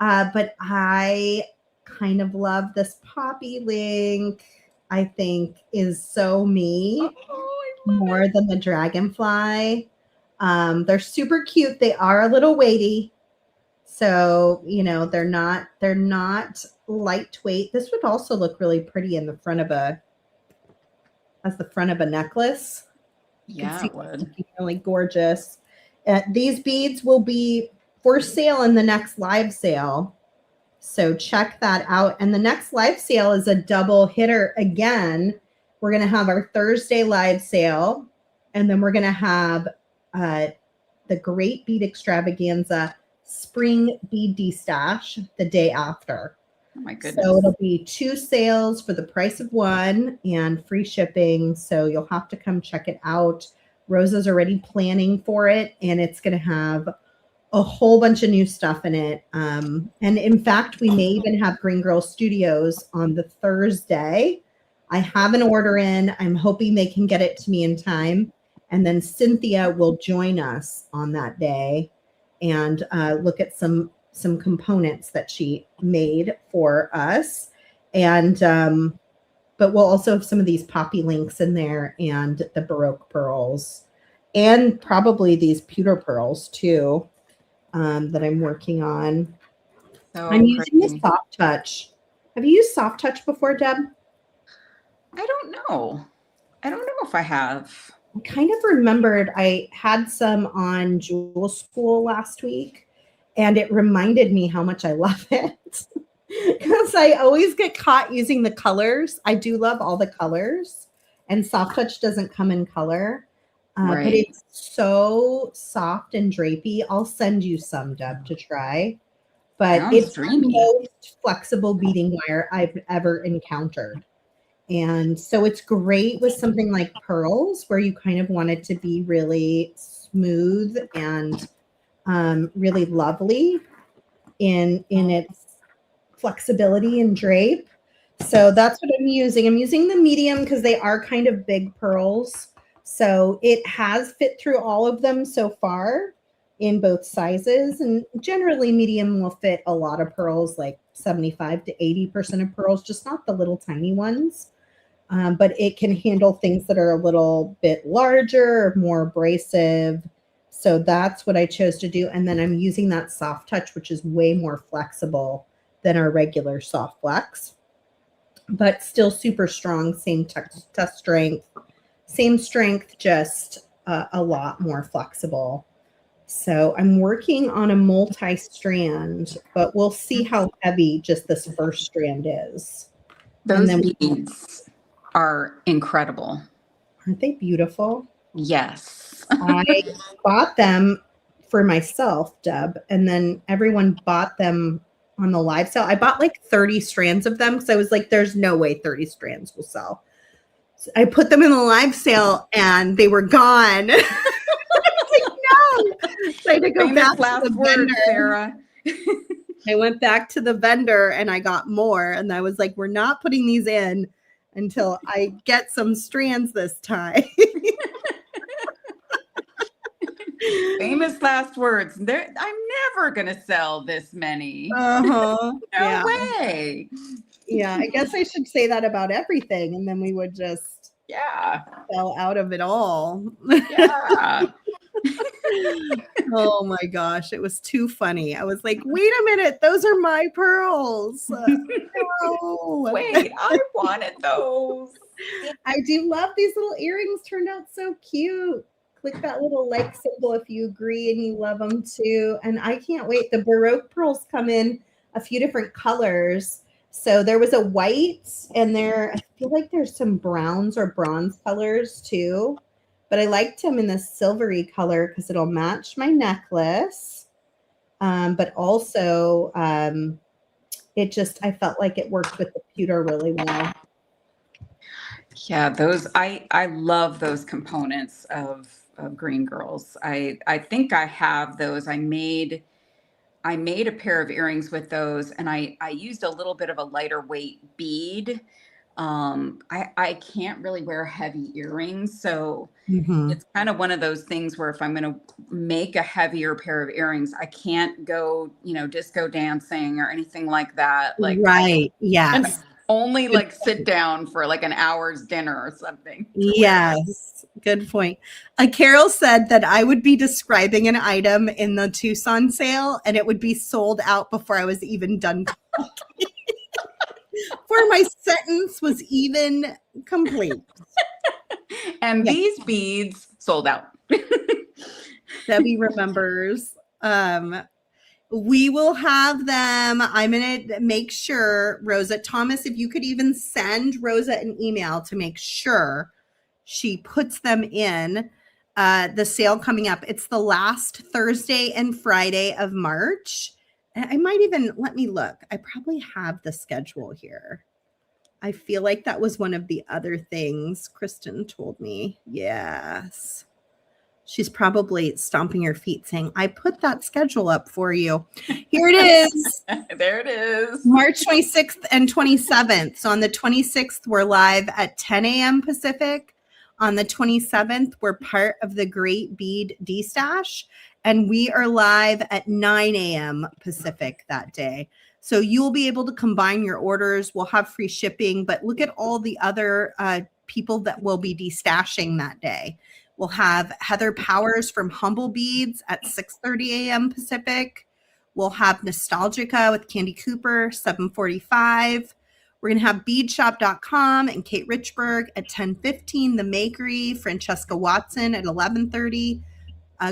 But I kind of love this poppy link. I think is so me more than the dragonfly. They're super cute. They are a little weighty. So, they're not lightweight. This would also look really pretty in the front of the front of a necklace. Yeah, it would. Really gorgeous. These beads will be for sale in the next live sale. So check that out. And the next live sale is a double hitter again. We're going to have our Thursday live sale. And then we're going to have the Great Bead Extravaganza Spring Bead Destash the day after. Oh my goodness. So it'll be 2 sales for the price of 1 and free shipping. So you'll have to come check it out. Rosa's already planning for it, and it's going to have a whole bunch of new stuff in it. And in fact, we may even have Green Girl Studios on the Thursday. I have an order in. I'm hoping they can get it to me in time. And then Cynthia will join us on that day and look at some components that she made for us. And but we'll also have some of these poppy links in there and the Baroque pearls and probably these pewter pearls too. That I'm working on. So I'm using the Soft Touch. Have you used Soft Touch before, Deb? I don't know. I don't know if I have. I kind of remembered I had some on Jewel School last week, and it reminded me how much I love it. Because I always get caught using the colors. I do love all the colors, and Soft Touch doesn't come in color. Right. But it's so soft and drapey. I'll send you some, Deb, to try. But it's the most flexible beading wire I've ever encountered. And so it's great with something like pearls, where you kind of want it to be really smooth and really lovely in its flexibility and drape. So that's what I'm using. I'm using the medium because they are kind of big pearls. So it has fit through all of them so far in both sizes. And generally medium will fit a lot of pearls, like 75 to 80% of pearls, just not the little tiny ones. But it can handle things that are a little bit larger, or more abrasive. So that's what I chose to do. And then I'm using that Soft Touch, which is way more flexible than our regular Soft Flex, but still super strong, same test strength. Same strength, just a lot more flexible. So I'm working on a multi-strand, but we'll see how heavy just this first strand is. Those beads are incredible. Aren't they beautiful? Yes. I bought them for myself, Deb, and then everyone bought them on the live sale. I bought like 30 strands of them because I was like, there's no way 30 strands will sell. So I put them in the live sale and they were gone. I was like, no. So I had to go back to the vendor. Sarah. I went back to the vendor and I got more. And I was like, we're not putting these in until I get some strands this time. Famous last words. I'm never going to sell this many. No way. Yeah, I guess I should say that about everything. And then we would just sell out of it all. Yeah. Oh my gosh, it was too funny. I was like, wait a minute, those are my pearls. No. Wait, I wanted those. I do love these little earrings, turned out so cute. Click that little like symbol if you agree and you love them too. And I can't wait. The Baroque pearls come in a few different colors. So there was a white and I feel like there's some browns or bronze colors too. But I liked them in the silvery color because it'll match my necklace. But also I felt like it worked with the pewter really well. Yeah, those I love those components of Green Girls. I think I have those. I made a pair of earrings with those, and I used a little bit of a lighter weight bead. I can't really wear heavy earrings, so it's kind of one of those things where if I'm going to make a heavier pair of earrings, I can't go, disco dancing or anything like that. Like, right. Yes. Only like sit down for like an hour's dinner or something. Yes. Good point. Carol said that I would be describing an item in the Tucson sale and it would be sold out before I was even done talking. Before my sentence was even complete. And these beads sold out. Debbie remembers. We will have them. I'm going to make sure, Rosa, Thomas, if you could even send Rosa an email to make sure she puts them in the sale coming up. It's the last Thursday and Friday of March. And I might even, let me look. I probably have the schedule here. I feel like that was one of the other things Kristen told me. Yes. She's probably stomping her feet saying, I put that schedule up for you. Here it is. There it is. March 26th and 27th. So on the 26th, we're live at 10 a.m. Pacific. On the 27th, we're part of the Great Bead D-Stash. And we are live at 9 a.m. Pacific that day. So you'll be able to combine your orders. We'll have free shipping. But look at all the other people that will be destashing that day. We'll have Heather Powers from Humble Beads at 6:30 a.m. Pacific. We'll have Nostalgica with Candy Cooper, 7:45. We're going to have beadshop.com and Kate Richburg at 10:15. The Makery, Francesca Watson at 11:30.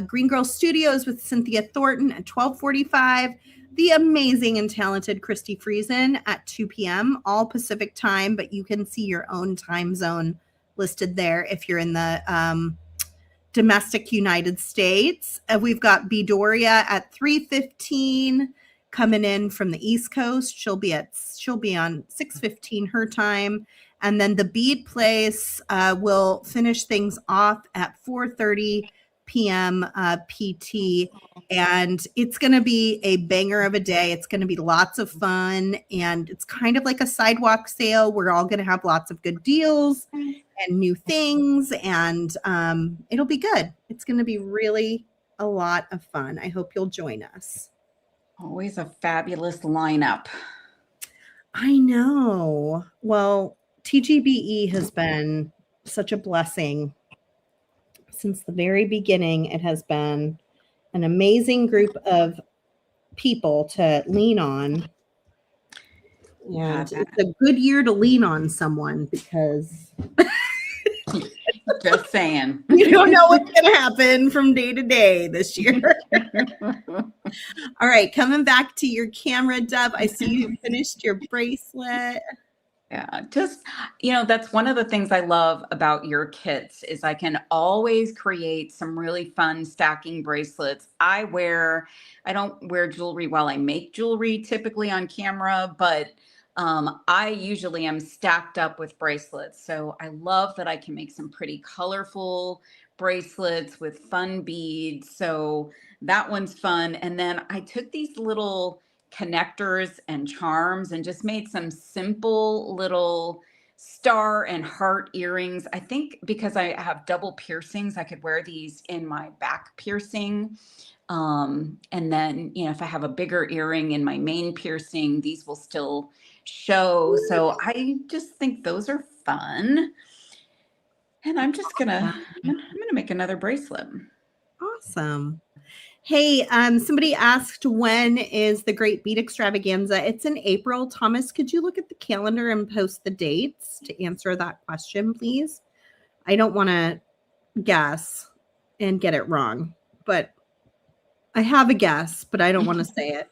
Green Girl Studios with Cynthia Thornton at 12:45. The amazing and talented Christy Friesen at 2 p.m. all Pacific time, but you can see your own time zone listed there if you're in the domestic United States. We've got Beadoria at 3:15 coming in from the East Coast. She'll be on 6:15 her time. And then the Bead Place will finish things off at 4:30 p.m. PT. And it's going to be a banger of a day. It's going to be lots of fun. And it's kind of like a sidewalk sale. We're all going to have lots of good deals and new things. And it'll be good. It's going to be really a lot of fun. I hope you'll join us. Always a fabulous lineup. I know. Well, TGBE has been such a blessing since the very beginning. It has been an amazing group of people to lean on. And it's a good year to lean on someone because Just saying. You don't know what's going to happen from day to day this year. All right, coming back to your camera, Deb. I see you finished your bracelet. Yeah, just, that's one of the things I love about your kits is I can always create some really fun stacking bracelets. I don't wear jewelry while I make jewelry typically on camera, but I usually am stacked up with bracelets. So I love that I can make some pretty colorful bracelets with fun beads. So that one's fun. And then I took these little connectors and charms and just made some simple little star and heart earrings. I think because I have double piercings, I could wear these in my back piercing. And then, if I have a bigger earring in my main piercing, these will still show. So I just think those are fun. And I'm gonna make another bracelet. Awesome. Hey, somebody asked, when is the Great Bead Extravaganza? It's in April. Thomas, could you look at the calendar and post the dates to answer that question, please? I don't want to guess and get it wrong, but I have a guess, but I don't want to say it.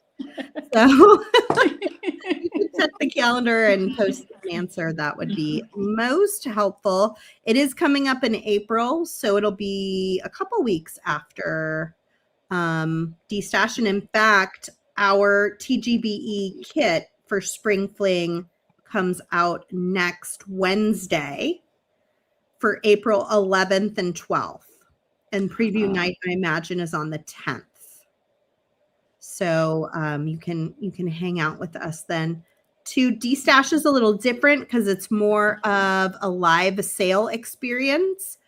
So you can check the calendar and post an answer. That would be most helpful. It is coming up in April, so it'll be a couple weeks after D-Stash. And in fact, our TGBE kit for Spring Fling comes out next Wednesday for April 11th and 12th. And preview night, I imagine, is on the 10th. So you can hang out with us then. D-Stash is a little different because it's more of a live sale experience.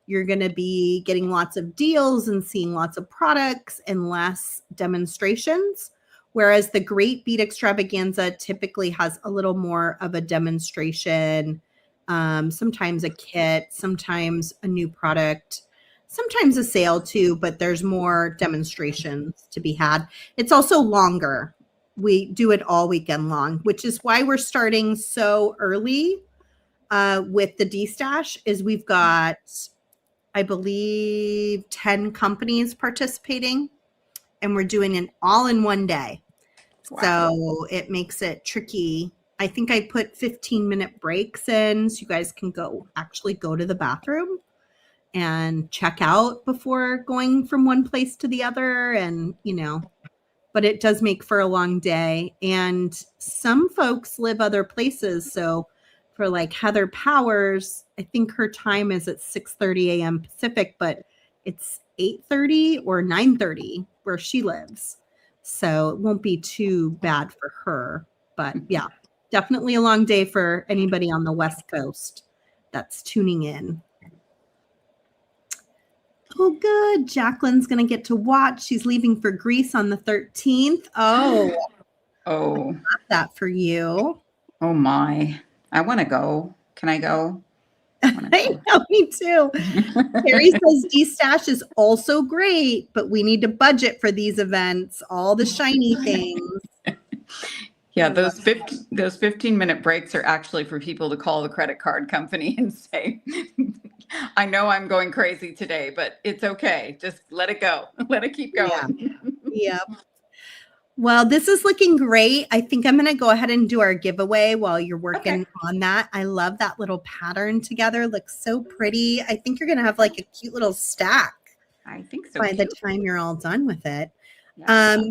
You're going to be getting lots of deals and seeing lots of products and less demonstrations. Whereas the Great Bead Extravaganza typically has a little more of a demonstration, sometimes a kit, sometimes a new product, sometimes a sale too, but there's more demonstrations to be had. It's also longer. We do it all weekend long, which is why we're starting so early with the D-Stash. Is we've got, I believe, 10 companies participating, and we're doing it all in one day. Wow. So it makes it tricky. I think I put 15-minute breaks in so you guys can go to the bathroom and check out before going from one place to the other. And, but it does make for a long day. And some folks live other places. So for like Heather Powers, I think her time is at 6:30 a.m. Pacific, but it's 8:30 or 9:30 where she lives. So it won't be too bad for her. But yeah, definitely a long day for anybody on the West Coast that's tuning in. Oh, good. Jacqueline's going to get to watch. She's leaving for Greece on the 13th. Oh, I got that for you. Oh my. I want to go. Can I go? I know, me too. Terry says D-Stash is also great, but we need to budget for these events, all the shiny things. Yeah, those 15-minute breaks are actually for people to call the credit card company and say, I know I'm going crazy today, but it's okay. Just let it go. Let it keep going. Yeah. Well, this is looking great. I think I'm going to go ahead and do our giveaway while you're working on that. I love that little pattern together. Looks so pretty. I think you're going to have like a cute little stack. I think so. By the time you're all done with it. Yeah.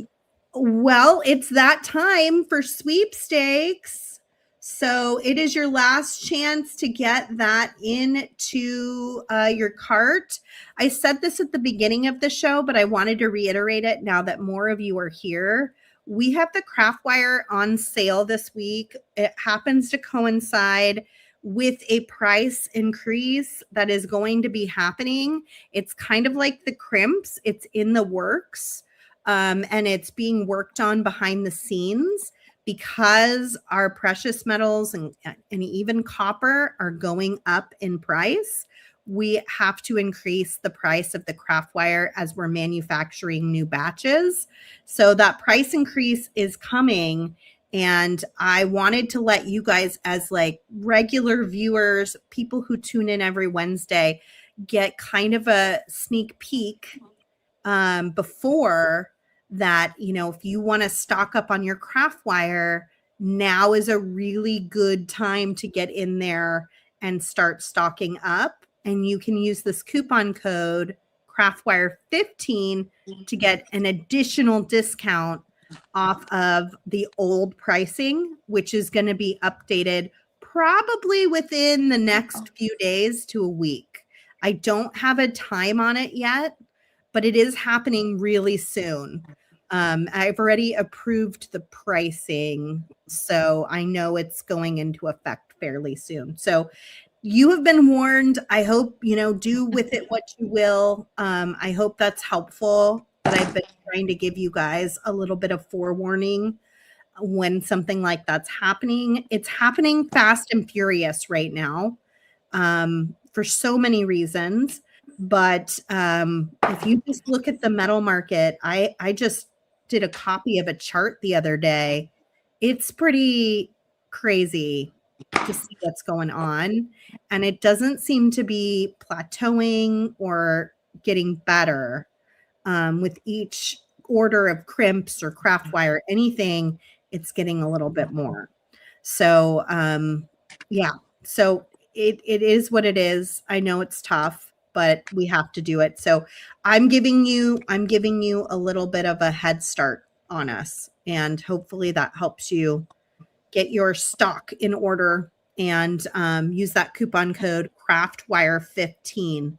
Well, it's that time for sweepstakes. So it is your last chance to get that into your cart. I said this at the beginning of the show, but I wanted to reiterate it now that more of you are here. We have the craft wire on sale this week. It happens to coincide with a price increase that is going to be happening. It's kind of like the crimps. It's in the works, and it's being worked on behind the scenes. Because our precious metals and even copper are going up in price, we have to increase the price of the craft wire as we're manufacturing new batches. So that price increase is coming. And I wanted to let you guys, as like regular viewers, people who tune in every Wednesday, get kind of a sneak peek before that, if you want to stock up on your craft wire, now is a really good time to get in there and start stocking up. And you can use this coupon code craftwire15 to get an additional discount off of the old pricing, which is going to be updated probably within the next few days to a week. I don't have a time on it yet, but it is happening really soon. I've already approved the pricing, so I know it's going into effect fairly soon. So you have been warned. I hope, do with it what you will. I hope that's helpful, that I've been trying to give you guys a little bit of forewarning when something like that's happening. It's happening fast and furious right now, for so many reasons. But if you just look at the metal market, I just did a copy of a chart the other day. It's pretty crazy to see what's going on. And it doesn't seem to be plateauing or getting better. With each order of crimps or craft wire, anything, it's getting a little bit more. So yeah, so it is what it is. I know it's tough, but we have to do it. So I'm giving you a little bit of a head start on us, and hopefully that helps you get your stock in order, and use that coupon code craftwire15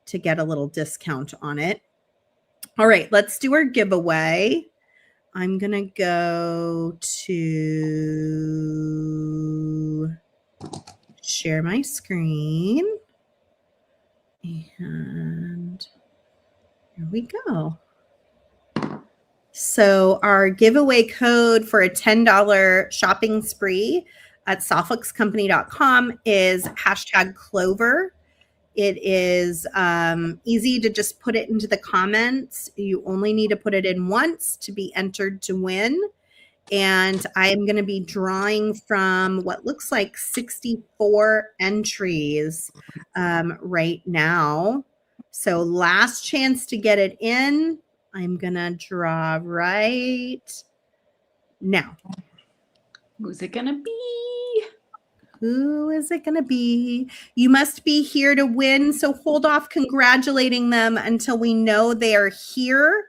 to get a little discount on it. All right, let's do our giveaway. I'm going to go to share my screen. And here we go. So our giveaway code for a $10 shopping spree at softluxcompany.com is #clover. It is easy to just put it into the comments. You only need to put it in once to be entered to win. And I'm going to be drawing from what looks like 64 entries right now. So last chance to get it in. I'm going to draw right now. Who's it going to be? Who is it going to be? You must be here to win. So hold off congratulating them until we know they are here.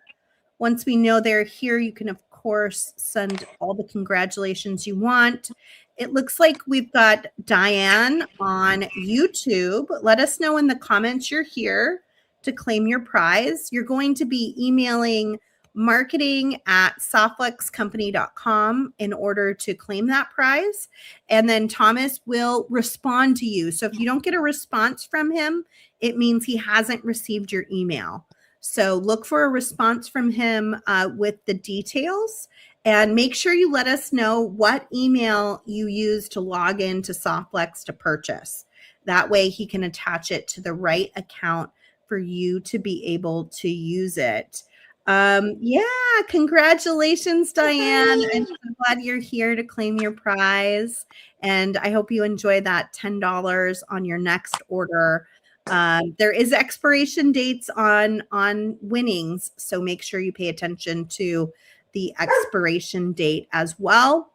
Once we know they're here, you can, of course, send all the congratulations you want. It looks like we've got Diane on YouTube. Let us know in the comments you're here to claim your prize. You're going to be emailing marketing@softluxcompany.com in order to claim that prize. And then Thomas will respond to you. So if you don't get a response from him, it means he hasn't received your email. So look for a response from him with the details, and make sure you let us know what email you use to log in to Softlex to purchase. That way he can attach it to the right account for you to be able to use it. Yeah, congratulations, Diane. I'm so glad you're here to claim your prize. And I hope you enjoy that $10 on your next order. There is expiration dates on winnings, so make sure you pay attention to the expiration date as well.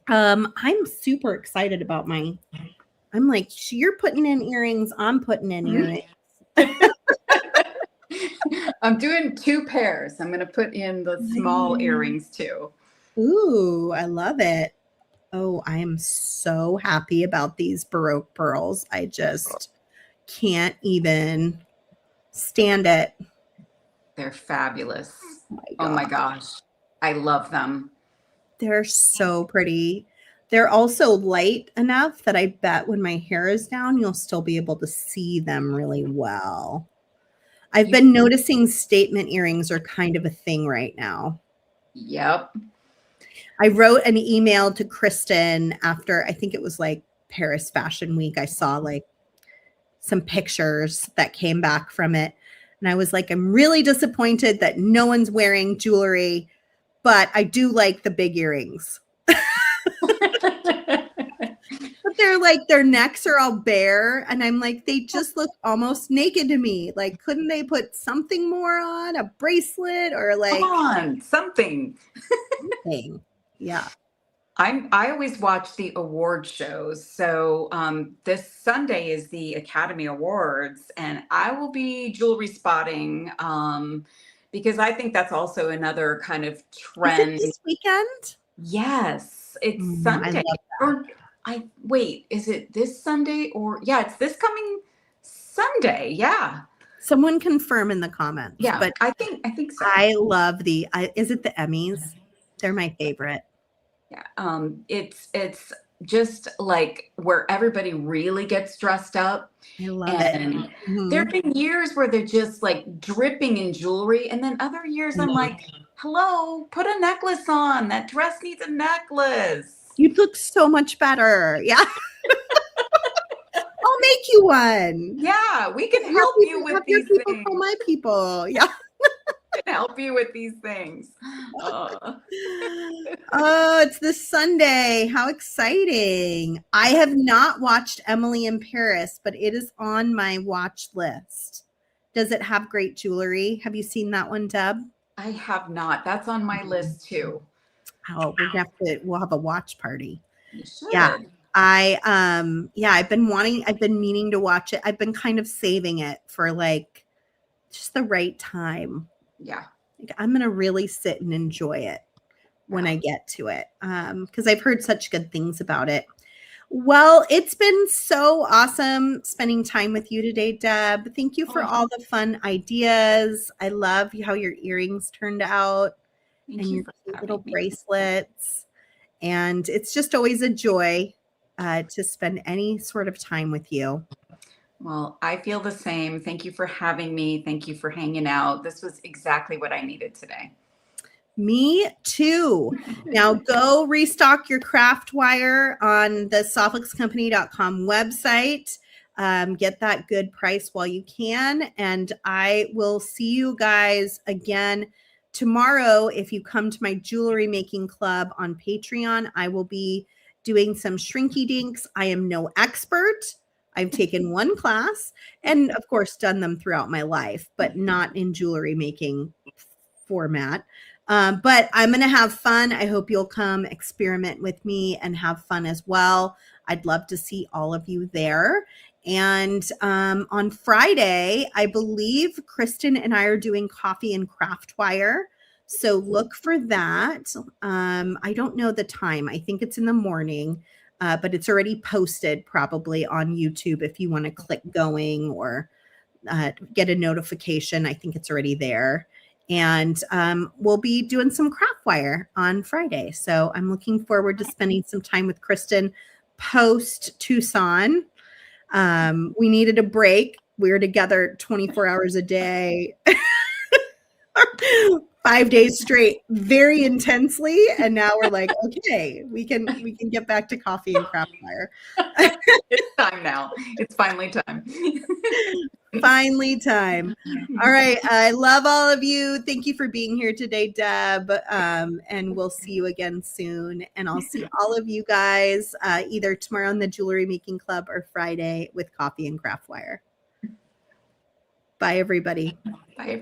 I'm super excited about I'm like, you're putting in earrings, I'm putting in earrings. I'm doing 2 pairs. I'm going to put in the small earrings too. Ooh, I love it. Oh, I am so happy about these Baroque pearls. I just can't even stand it. They're fabulous. Oh my gosh. I love them. They're so pretty. They're also light enough that I bet when my hair is down, you'll still be able to see them really well. I've been noticing statement earrings are kind of a thing right now. Yep. I wrote an email to Kristen after, I think it was like Paris Fashion Week. I saw like some pictures that came back from it. And I was like, I'm really disappointed that no one's wearing jewelry, but I do like the big earrings. The they're like, their necks are all bare. And I'm like, they just look almost naked to me. Like, couldn't they put something more on, a bracelet or like Come on, something. something? Yeah. I always watch the award shows. So this Sunday is the Academy Awards, and I will be jewelry spotting because I think that's also another kind of Is it trend. this weekend? Yes, it's I Sunday. love that. Or I wait, is it this Sunday or yeah, it's this coming Sunday. Yeah. Someone confirm in the comments. Yeah, But I think so. I love is it the Emmys? They're my favorite. Yeah. It's just like where everybody really gets dressed up. I love And it. Mhm. there have been years where they're just like dripping in jewelry. And then other years I'm like, hello, put a necklace on. That dress needs a necklace. You look so much better. Yeah. I'll make you one. Yeah, we can Have help your you people- with have your these people things. call my people. Yeah. We can help you with these things. Oh, it's this Sunday. How exciting. I have not watched Emily in Paris, but it is on my watch list. Does it have great jewelry? Have you seen that one, Deb? I have not. That's on my list too. Oh, we'll have a watch party. You should. Yeah. I've been meaning to watch it. I've been kind of saving it for like just the right time. Yeah. Like, I'm going to really sit and enjoy it when I get to it. Because I've heard such good things about it. Well, it's been so awesome spending time with you today, Deb. Thank you for all the fun ideas. I love how your earrings turned out and your cute little bracelets. And it's just always a joy to spend any sort of time with you. Well, I feel the same. Thank you for having me. Thank you for hanging out. This was exactly what I needed today. Me too. Now go restock your craft wire on the softluxcompany.com website. Get that good price while you can. And I will see you guys again tomorrow. If you come to my jewelry making club on Patreon, I will be doing some shrinky dinks. I am no expert. I've taken one class and of course done them throughout my life, but not in jewelry making format. But I'm going to have fun. I hope you'll come experiment with me and have fun as well. I'd love to see all of you there. And on Friday, I believe Kristen and I are doing coffee and craft wire. So look for that. I don't know the time. I think it's in the morning, but it's already posted probably on YouTube if you want to click going or get a notification. I think it's already there. And we'll be doing some craft wire on Friday. So I'm looking forward to spending some time with Kristen post Tucson. We needed a break. We were together 24 hours a day, 5 days straight, very intensely. And now we're like, okay, we can get back to coffee and craft wire. It's time now. It's finally time. Finally time. All right. I love all of you. Thank you for being here today, Deb. And we'll see you again soon. And I'll see all of you guys either tomorrow in the Jewelry Making Club or Friday with Coffee and Craft Wire. Bye, everybody. Bye, everybody.